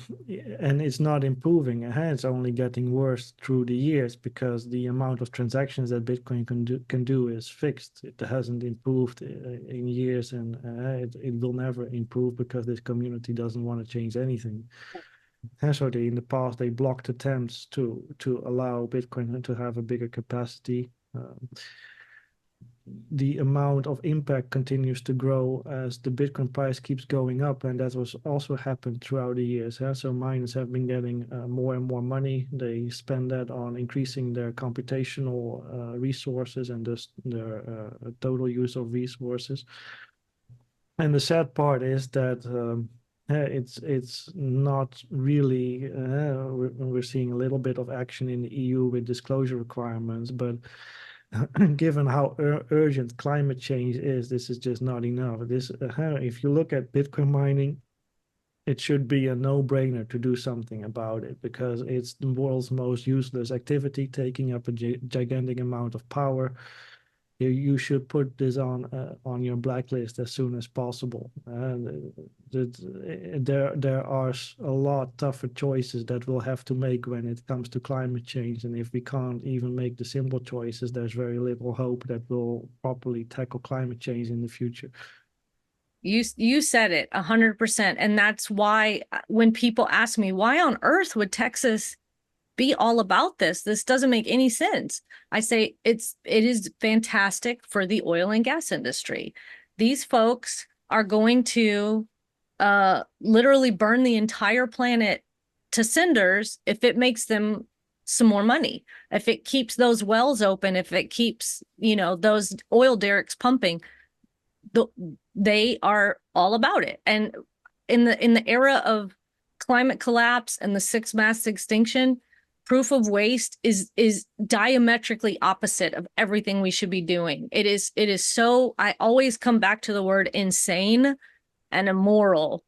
and it's not improving. It's only getting worse through the years because the amount of transactions that Bitcoin can do is fixed. It hasn't improved in years, and it will never improve because this community doesn't want to change anything. And so in the past they blocked attempts to allow Bitcoin to have a bigger capacity. The amount of impact continues to grow as the Bitcoin price keeps going up, and that was also happened throughout the years. So miners have been getting more and more money. They spend that on increasing their computational resources and their total use of resources. And the sad part is that it's not really. We're seeing a little bit of action in the EU with disclosure requirements, but given how urgent climate change is, this is just not enough. If you look at Bitcoin mining, it should be a no-brainer to do something about it because it's the world's most useless activity, taking up a gigantic amount of power. You should put this on your blacklist as soon as possible. There are a lot tougher choices that we'll have to make when it comes to climate change, and if we can't even make the simple choices, there's very little hope that we'll properly tackle climate change in the future. You said it 100%. And that's why when people ask me, why on earth would Texas be all about this? This doesn't make any sense. I say it is fantastic for the oil and gas industry. These folks are going to literally burn the entire planet to cinders if it makes them some more money. If it keeps those wells open, if it keeps, those oil derricks pumping, they are all about it. And in the era of climate collapse and the sixth mass extinction, proof of waste is diametrically opposite of everything we should be doing. It is so, I always come back to the word insane and immoral,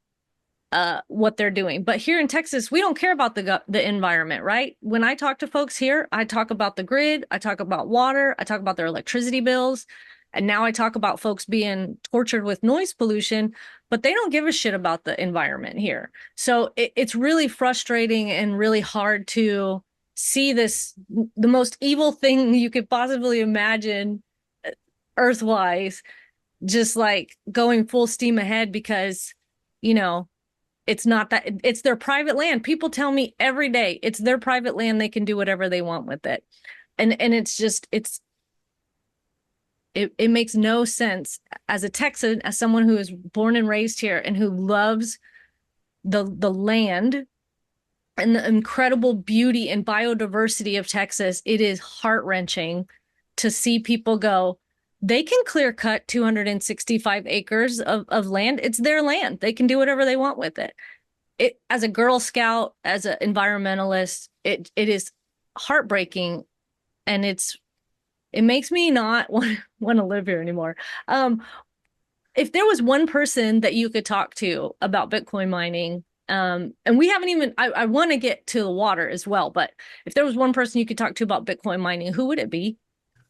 what they're doing. But here in Texas, we don't care about the environment, right? When I talk to folks here, I talk about the grid, I talk about water, I talk about their electricity bills. And now I talk about folks being tortured with noise pollution, but they don't give a shit about the environment here. So it's really frustrating and really hard to see this, the most evil thing you could possibly imagine earthwise, just like going full steam ahead because, it's not that, it's their private land. People tell me every day it's their private land. They can do whatever they want with it. And it's just, it makes no sense as a Texan, as someone who is born and raised here and who loves the land and the incredible beauty and biodiversity of Texas. It is heart-wrenching to see people go, they can clear cut 265 acres of land. It's their land. They can do whatever they want with it. As a Girl Scout, as an environmentalist, it is heartbreaking, and it makes me not want to live here anymore. If there was one person that you could talk to about Bitcoin mining, and we haven't even, I want to get to the water as well, but if there was one person you could talk to about Bitcoin mining, who would it be?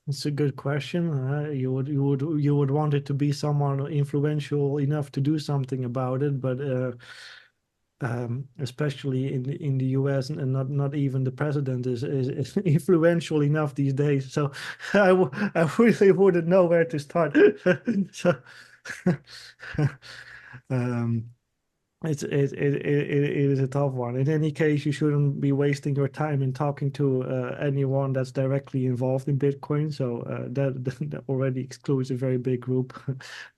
It's a good question. You would want it to be someone influential enough to do something about it, but especially in the US, and not even the president is influential enough these days. So I really wouldn't know where to start. So um, it is a tough one. In any case, you shouldn't be wasting your time in talking to anyone that's directly involved in Bitcoin. So that already excludes a very big group.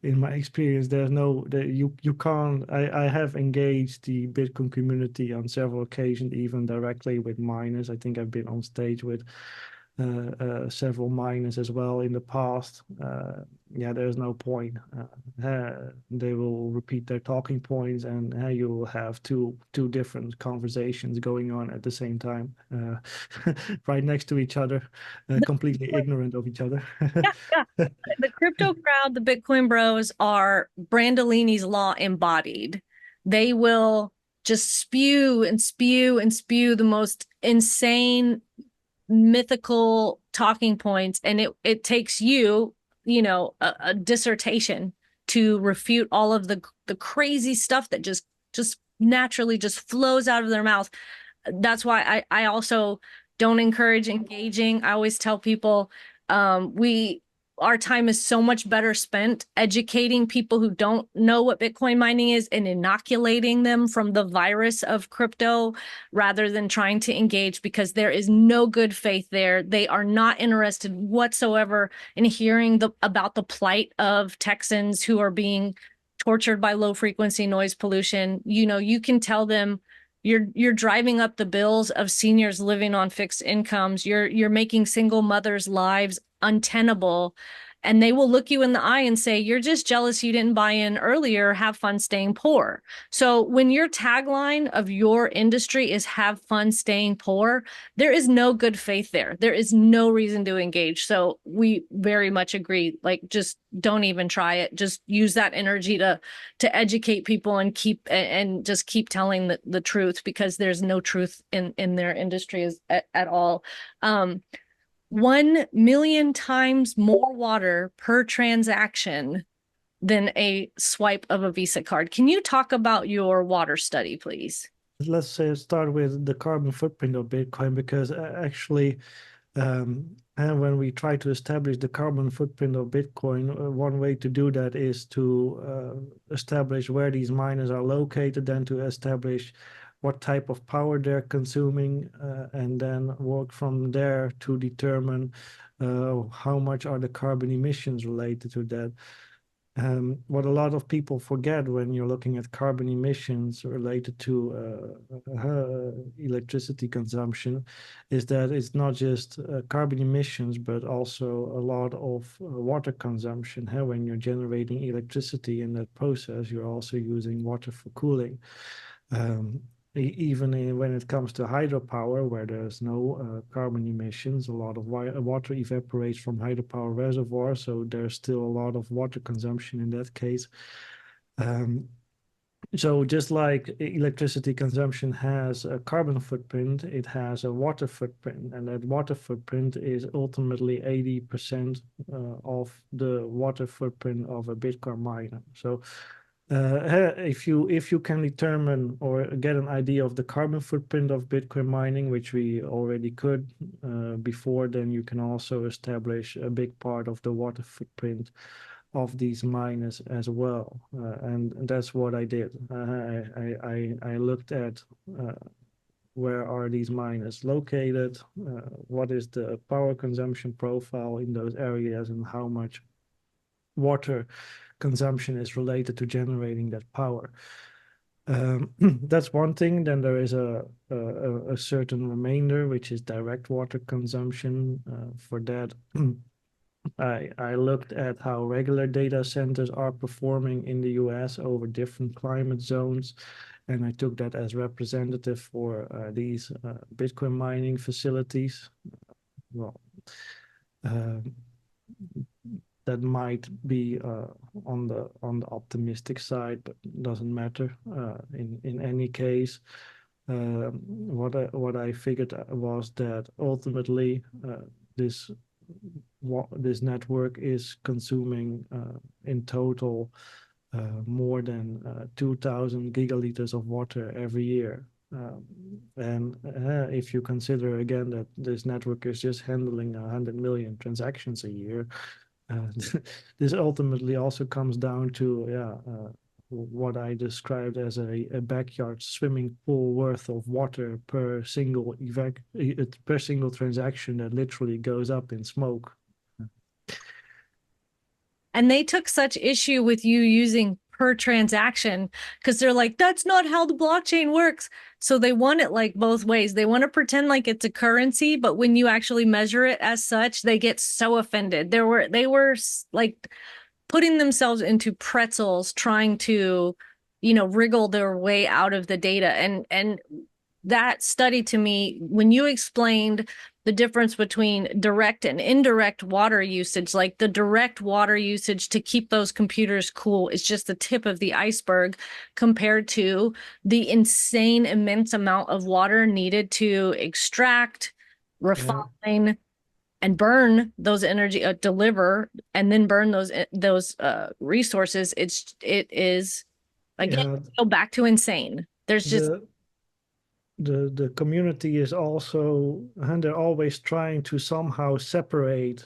In my experience, you can't. I have engaged the Bitcoin community on several occasions, even directly with miners. I think I've been on stage with several miners as well in the past. Yeah, there's no point. They will repeat their talking points, and you will have two different conversations going on at the same time, right next to each other, completely ignorant of each other. Yeah, yeah. The crypto crowd, the Bitcoin bros, are Brandolini's law embodied. They will just spew and spew and spew the most insane mythical talking points, and it takes a dissertation to refute all of the crazy stuff that just naturally just flows out of their mouth. That's why I also don't encourage engaging. I always tell people our time is so much better spent educating people who don't know what Bitcoin mining is and inoculating them from the virus of crypto rather than trying to engage, because there is no good faith there. They are not interested whatsoever in hearing about the plight of Texans who are being tortured by low frequency noise pollution. You can tell them you're driving up the bills of seniors living on fixed incomes. You're making single mothers' lives untenable. And they will look you in the eye and say, you're just jealous you didn't buy in earlier. Have fun staying poor. So when your tagline of your industry is have fun staying poor, there is no good faith there. There is no reason to engage. So we very much agree. Like, just don't even try it. Just use that energy to educate people and just keep telling the truth, because there's no truth in their industry at all. 1 million times more water per transaction than a swipe of a Visa card. Can you talk about your water study, please? Let's say start with the carbon footprint of Bitcoin, because actually, and when we try to establish the carbon footprint of Bitcoin, one way to do that is to establish where these miners are located, then to establish what type of power they're consuming, and then work from there to determine how much are the carbon emissions related to that. What a lot of people forget when you're looking at carbon emissions related to electricity consumption is that it's not just carbon emissions, but also a lot of water consumption. When you're generating electricity in that process, you're also using water for cooling. Even when it comes to hydropower, where there's no carbon emissions, a lot of water evaporates from hydropower reservoirs, so there's still a lot of water consumption in that case. So just like electricity consumption has a carbon footprint, it has a water footprint, and that water footprint is ultimately 80% of the water footprint of a Bitcoin miner. So if you can determine or get an idea of the carbon footprint of Bitcoin mining, which we already could before, then you can also establish a big part of the water footprint of these miners as well. And that's what I did. I looked at where are these miners located, what is the power consumption profile in those areas, and how much water consumption is related to generating that power. That's one thing. Then there is a certain remainder, which is direct water consumption. For that, I looked at how regular data centers are performing in the US over different climate zones, and I took that as representative for these Bitcoin mining facilities. Well, that might be on the optimistic side, but doesn't matter. In any case, what I figured was that ultimately this network is consuming in total more than 2,000 gigaliters of water every year. And if you consider again that this network is just handling 100 million transactions a year, this ultimately also comes down to what I described as a backyard swimming pool worth of water per single transaction that literally goes up in smoke. And they took such issue with you using per transaction because they're like, that's not how the blockchain works. So they want it like both ways. They want to pretend like it's a currency, but when you actually measure it as such, they get so offended. They were like putting themselves into pretzels trying to, wriggle their way out of the data. And that study to me, when you explained the difference between direct and indirect water usage, like the direct water usage to keep those computers cool is just the tip of the iceberg compared to the insane immense amount of water needed to extract, refine, and burn those energy, deliver, and then burn those resources. It is again, go back to insane. There's just The the community is also, and they're always trying to somehow separate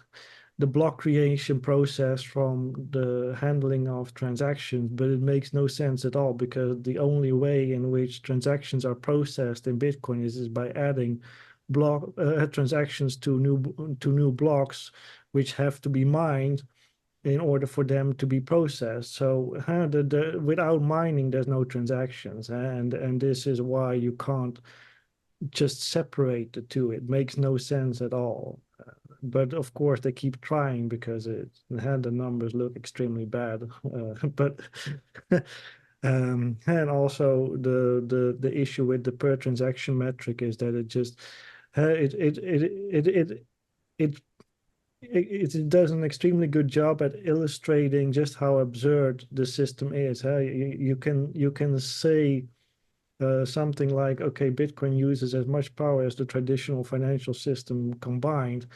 the block creation process from the handling of transactions, but it makes no sense at all because the only way in which transactions are processed in Bitcoin is by adding block transactions to new blocks, which have to be mined in order for them to be processed. So without mining, there's no transactions, and this is why you can't just separate the two. It makes no sense at all. But of course, they keep trying because the numbers look extremely bad. But and also the issue with the per transaction metric is that it just it it it it it it it does an extremely good job at illustrating just how absurd the system is. You can say something like, okay, Bitcoin uses as much power as the traditional financial system combined,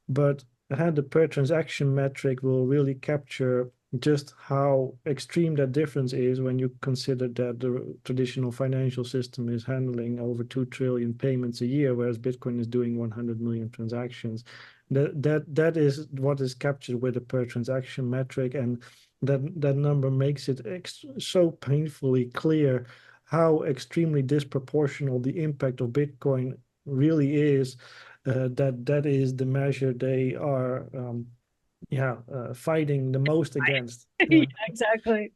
but the per transaction metric will really capture just how extreme that difference is when you consider that the traditional financial system is handling over 2 trillion payments a year, whereas Bitcoin is doing 100 million transactions. That is what is captured with the per transaction metric, and that number makes it so painfully clear how extremely disproportional the impact of Bitcoin really is. That is the measure they are fighting the most against. yeah, exactly.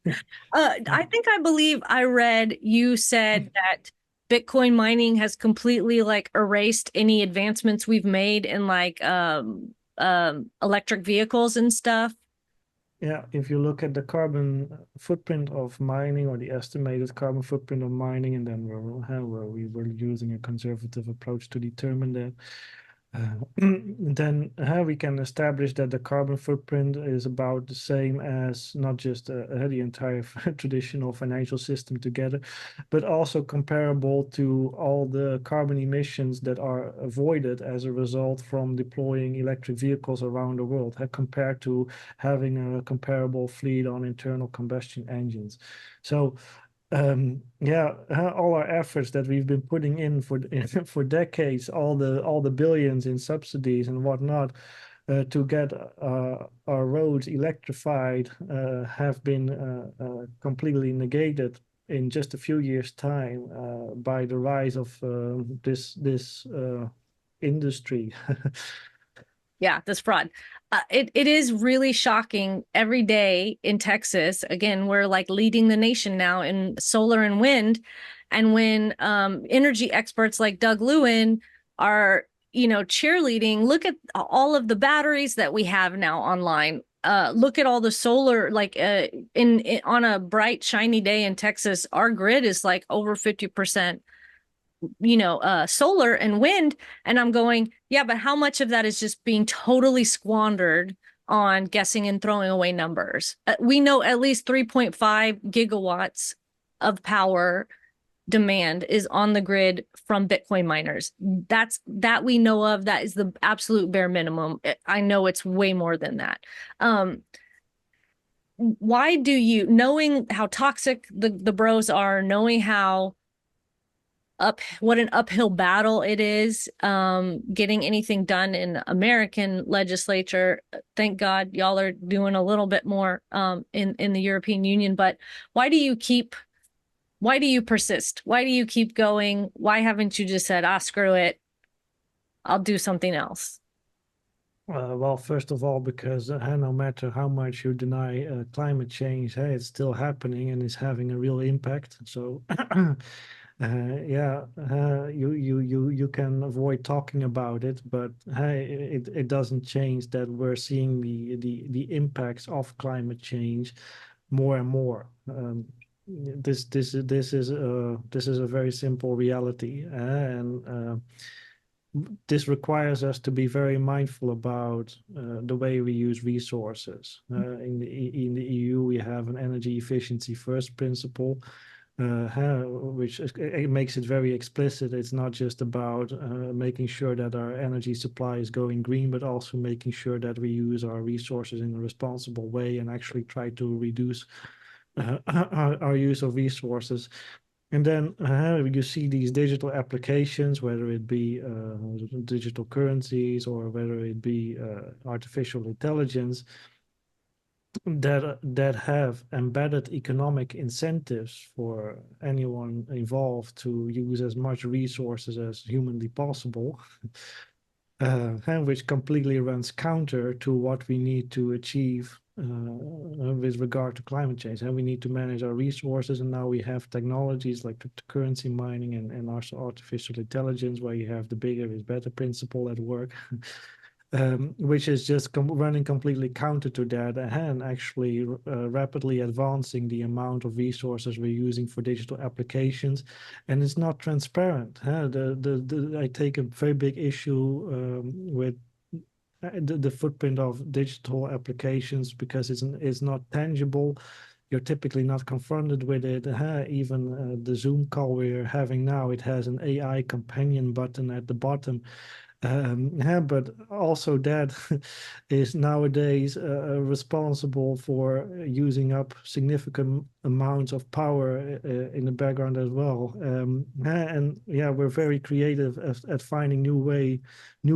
I think I believe I read you said that Bitcoin mining has completely like erased any advancements we've made in like electric vehicles and stuff. Yeah, if you look at the carbon footprint of mining, or the estimated carbon footprint of mining, and then where we were using a conservative approach to determine that, then we can establish that the carbon footprint is about the same as not just the entire traditional financial system together, but also comparable to all the carbon emissions that are avoided as a result from deploying electric vehicles around the world, compared to having a comparable fleet on internal combustion engines. So all our efforts that we've been putting in for for decades, all the billions in subsidies and whatnot, to get our roads electrified, have been completely negated in just a few years' time by the rise of this industry. Yeah, this fraud. It is really shocking every day in Texas. Again, we're like leading the nation now in solar and wind. And when energy experts like Doug Lewin are, cheerleading, look at all of the batteries that we have now online. Look at all the solar, like in on a bright, shiny day in Texas, our grid is like over 50% solar and wind. And I'm going, yeah, but how much of that is just being totally squandered on guessing and throwing away numbers? We know at least 3.5 gigawatts of power demand is on the grid from Bitcoin miners. That we know of. That is the absolute bare minimum. I know it's way more than that. Why do you, knowing how toxic the bros are, knowing how what an uphill battle it is getting anything done in American legislature. Thank God y'all are doing a little bit more in the European Union. But why do you persist? Why do you keep going? Why haven't you just said, screw it, I'll do something else? Well, first of all, because no matter how much you deny climate change, it's still happening and is having a real impact. So you can avoid talking about it, but it doesn't change that we're seeing the impacts of climate change more and more. This is a very simple reality, and this requires us to be very mindful about the way we use resources. In the EU, we have an energy efficiency first principle, which it makes it very explicit. It's not just about making sure that our energy supply is going green, but also making sure that we use our resources in a responsible way and actually try to reduce our use of resources. And then you see these digital applications, whether it be digital currencies or whether it be artificial intelligence, that have embedded economic incentives for anyone involved to use as much resources as humanly possible, and which completely runs counter to what we need to achieve with regard to climate change. And we need to manage our resources, and now we have technologies like cryptocurrency mining and also artificial intelligence, where you have the bigger is better principle at work. Which is just running completely counter to that and actually rapidly advancing the amount of resources we're using for digital applications. And it's not transparent. I take a very big issue with the footprint of digital applications because it's not tangible. You're typically not confronted with it. Even the Zoom call we're having now, it has an AI companion button at the bottom. But also that is nowadays responsible for using up significant amounts of power in the background as well. And yeah, we're very creative at finding new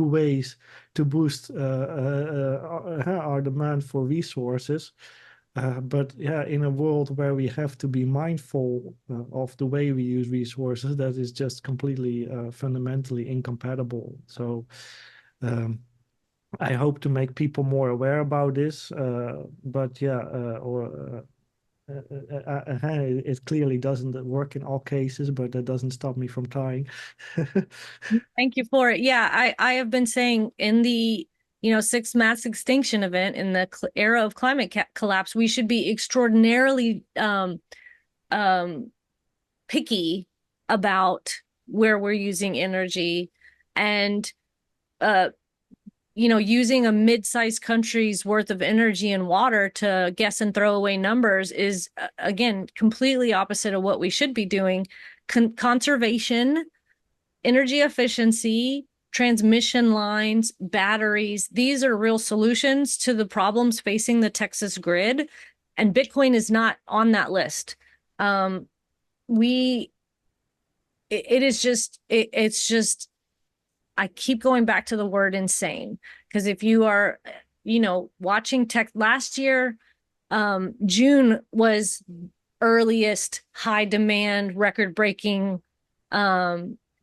ways to boost our demand for resources. But yeah, in a world where we have to be mindful of the way we use resources, that is just completely fundamentally incompatible. So I hope to make people more aware about this. But yeah, it clearly doesn't work in all cases, but that doesn't stop me from trying. Thank you for it. Yeah, I have been saying in the sixth mass extinction event in the era of climate collapse, we should be extraordinarily picky about where we're using energy, and using a mid-sized country's worth of energy and water to guess and throw away numbers is again completely opposite of what we should be doing. Conservation, energy efficiency, transmission lines, batteries, these are real solutions to the problems facing the Texas grid. And Bitcoin is not on that list. It's just, I keep going back to the word insane, because if you are, watching tech last year, June was earliest high demand, record breaking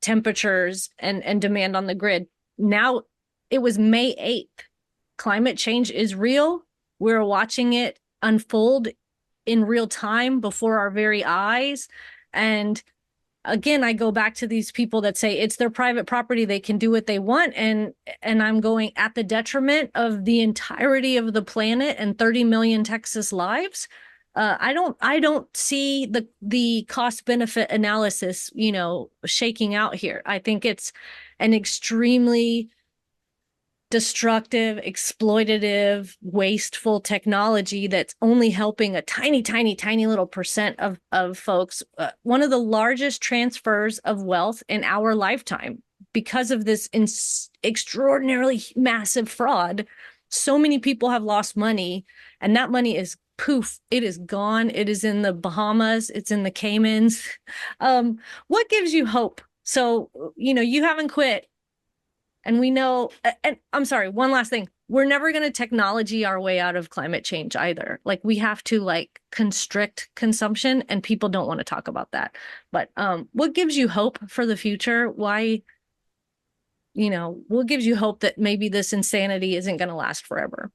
temperatures and demand on the grid. Now it was May 8th. Climate change is real. We're watching it unfold in real time before our very eyes. And again, I go back to these people that say it's their private property, they can do what they want, and I'm going at the detriment of the entirety of the planet and 30 million Texas lives. I don't see the cost benefit analysis, shaking out here. I think it's an extremely destructive, exploitative, wasteful technology that's only helping a tiny, tiny, tiny little percent of folks. One of the largest transfers of wealth in our lifetime because of this extraordinarily massive fraud. So many people have lost money, and that money is poof, it is gone. It is in the Bahamas, it's in the Caymans. What gives you hope? So, you haven't quit. And we know, and I'm sorry, one last thing. We're never going to technology our way out of climate change either. Like, we have to constrict consumption, and people don't want to talk about that. But what gives you hope for the future? Why, what gives you hope that maybe this insanity isn't going to last forever?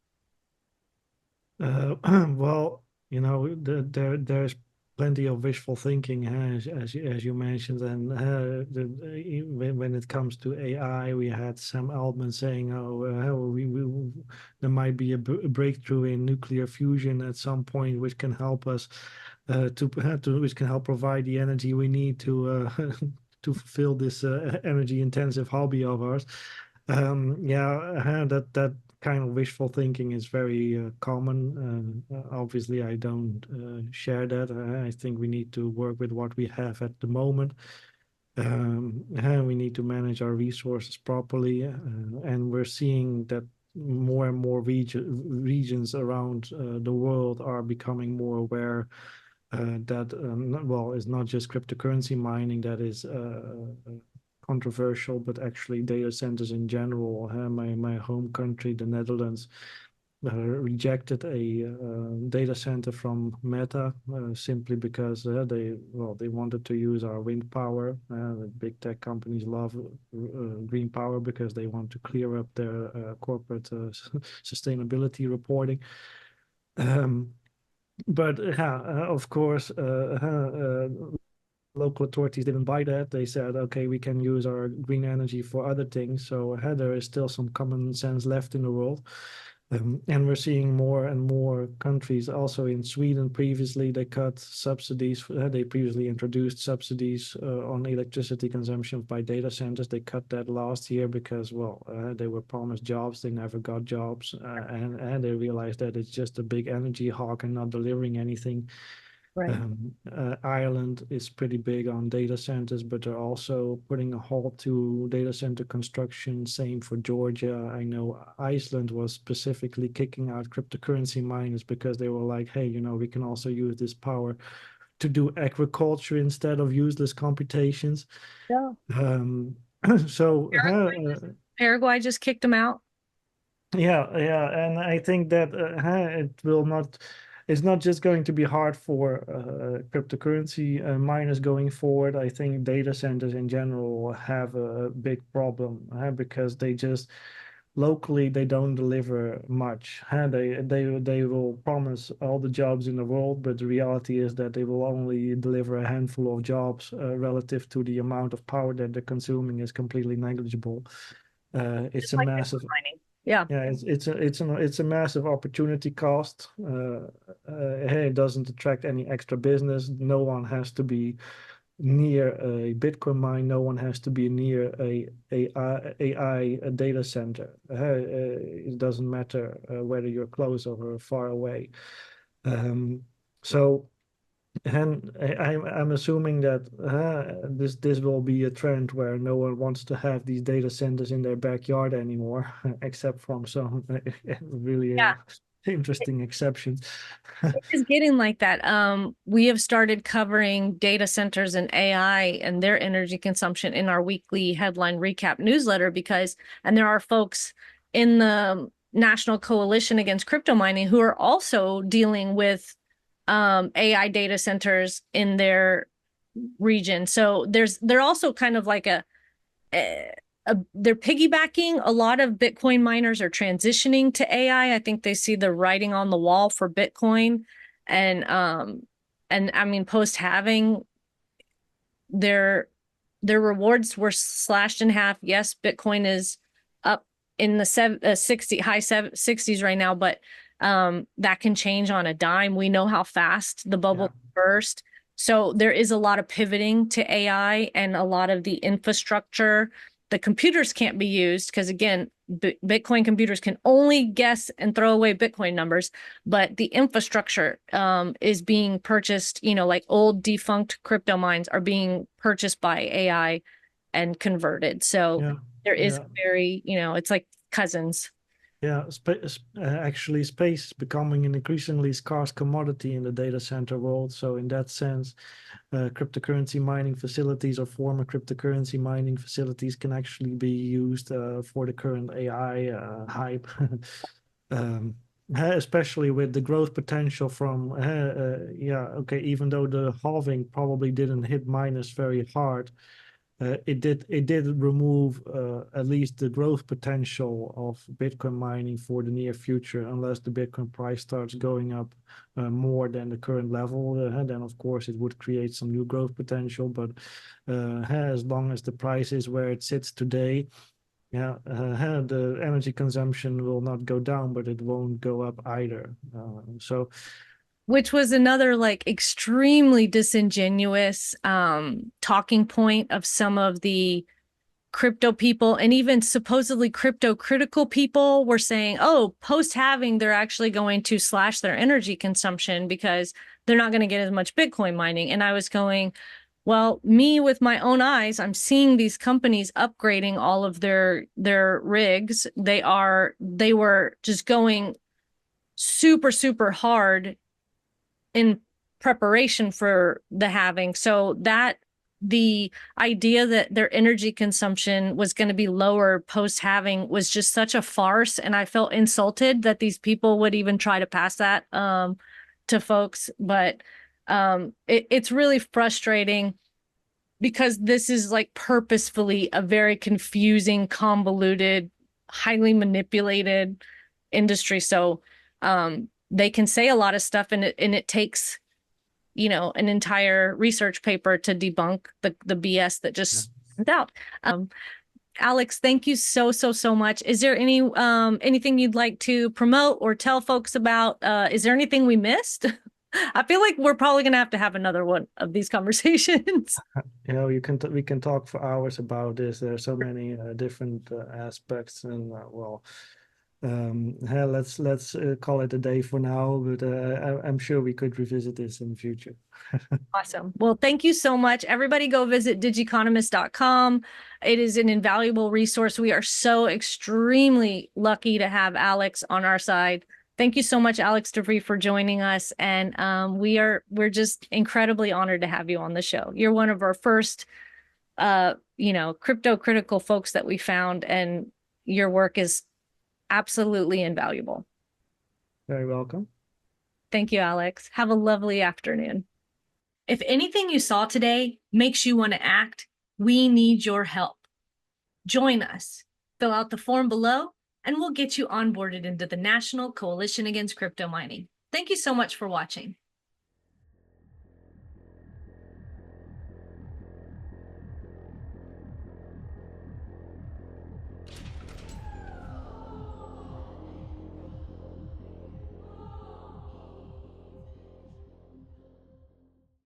Well, there's plenty of wishful thinking, as you mentioned, and when it comes to AI, we had Sam Altman saying, "Oh, there might be a breakthrough in nuclear fusion at some point, which can help us which can help provide the energy we need to to fulfill this energy-intensive hobby of ours." Yeah, that kind of wishful thinking is very common. Obviously, I don't share that. I think we need to work with what we have at the moment. And we need to manage our resources properly. And we're seeing that more and more regions around the world are becoming more aware that well, is not just cryptocurrency mining that is controversial, but actually data centers in general. My home country, the Netherlands, rejected a data center from Meta simply because they wanted to use our wind power. The big tech companies love green power because they want to clear up their corporate sustainability reporting. Um, but of course, local authorities didn't buy that. They said, okay, we can use our green energy for other things. So there is still some common sense left in the world. And we're seeing more and more countries, also in Sweden, previously they cut subsidies. They previously introduced subsidies on electricity consumption by data centers. They cut that last year because, well, they were promised jobs. They never got jobs. And they realized that it's just a big energy hawk and not delivering anything. Right. Ireland is pretty big on data centers, but they're also putting a halt to data center construction. Same for Georgia. I know Iceland was specifically kicking out cryptocurrency miners because they were like, hey, we can also use this power to do agriculture instead of useless computations. Yeah. Um, so, Paraguay just kicked them out. yeah, and I think that it's not just going to be hard for cryptocurrency miners going forward. I think data centers in general will have a big problem because they just locally they don't deliver much. They will promise all the jobs in the world, but the reality is that they will only deliver a handful of jobs relative to the amount of power that they're consuming is completely negligible. It's Just a like massive Bitcoin mining. Yeah. yeah, it's a massive opportunity cost. Hey, it doesn't attract any extra business. No one has to be near a Bitcoin mine. No one has to be near a data center. It doesn't matter whether you're close or far away. Um, so and I'm assuming that this will be a trend where no one wants to have these data centers in their backyard anymore, except from some really Yeah. interesting exceptions. It is getting like that. We have started covering data centers and AI and their energy consumption in our weekly headline recap newsletter and there are folks in the National Coalition Against Crypto Mining who are also dealing with AI data centers in their region. So they're also kind of like they're piggybacking. A lot of Bitcoin miners are transitioning to AI. I think they see the writing on the wall for Bitcoin, and I mean post halving their rewards were slashed in half. Yes, Bitcoin is up in the 60 high 60s right now, but that can change on a dime. We know how fast the bubble burst. So there is a lot of pivoting to AI and a lot of the infrastructure. The computers can't be used because, again, Bitcoin computers can only guess and throw away Bitcoin numbers, but the infrastructure is being purchased, like old defunct crypto mines are being purchased by AI and converted. So Yeah, there is yeah, very, it's like cousins. yeah. Actually, space is becoming an increasingly scarce commodity in the data center world. So in that sense, cryptocurrency mining facilities or former cryptocurrency mining facilities can actually be used for the current AI hype. um, Especially with the growth potential from even though the halving probably didn't hit miners very hard, it did remove at least the growth potential of Bitcoin mining for the near future, unless the Bitcoin price starts going up more than the current level. Then of course it would create some new growth potential. But as long as the price is where it sits today, the energy consumption will not go down, but it won't go up either. So Which was another like extremely disingenuous talking point of some of the crypto people, and even supposedly crypto critical people were saying, oh, post halving, they're actually going to slash their energy consumption because they're not going to get as much Bitcoin mining. And I was going, well, me with my own eyes, I'm seeing these companies upgrading all of their rigs. They were just going super, super hard in preparation for the halving. So that the idea that their energy consumption was going to be lower post halving was just such a farce, and I felt insulted that these people would even try to pass that to folks. But it's really frustrating because this is like purposefully a very confusing, convoluted, highly manipulated industry. So they can say a lot of stuff, and it takes, you know, an entire research paper to debunk the BS that just comes out. Alex, thank you so much. Is there anything you'd like to promote or tell folks about? Is there anything we missed? I feel like we're probably going to have another one of these conversations. You know, we can talk for hours about this. There are so many different aspects, and let's call it a day for now. But I'm sure we could revisit this in the future. Awesome. Well, thank you so much. Everybody go visit digiconomist.com. It is an invaluable resource. We are so extremely lucky to have Alex on our side. Thank you so much, Alex DeVries, for joining us. And we're just incredibly honored to have you on the show. You're one of our first, crypto critical folks that we found, and your work is absolutely invaluable. Very welcome. Thank you, Alex. Have a lovely afternoon. If anything you saw today makes you want to act, we need your help. Join us. Fill out the form below, and we'll get you onboarded into the National Coalition Against Crypto Mining. Thank you so much for watching.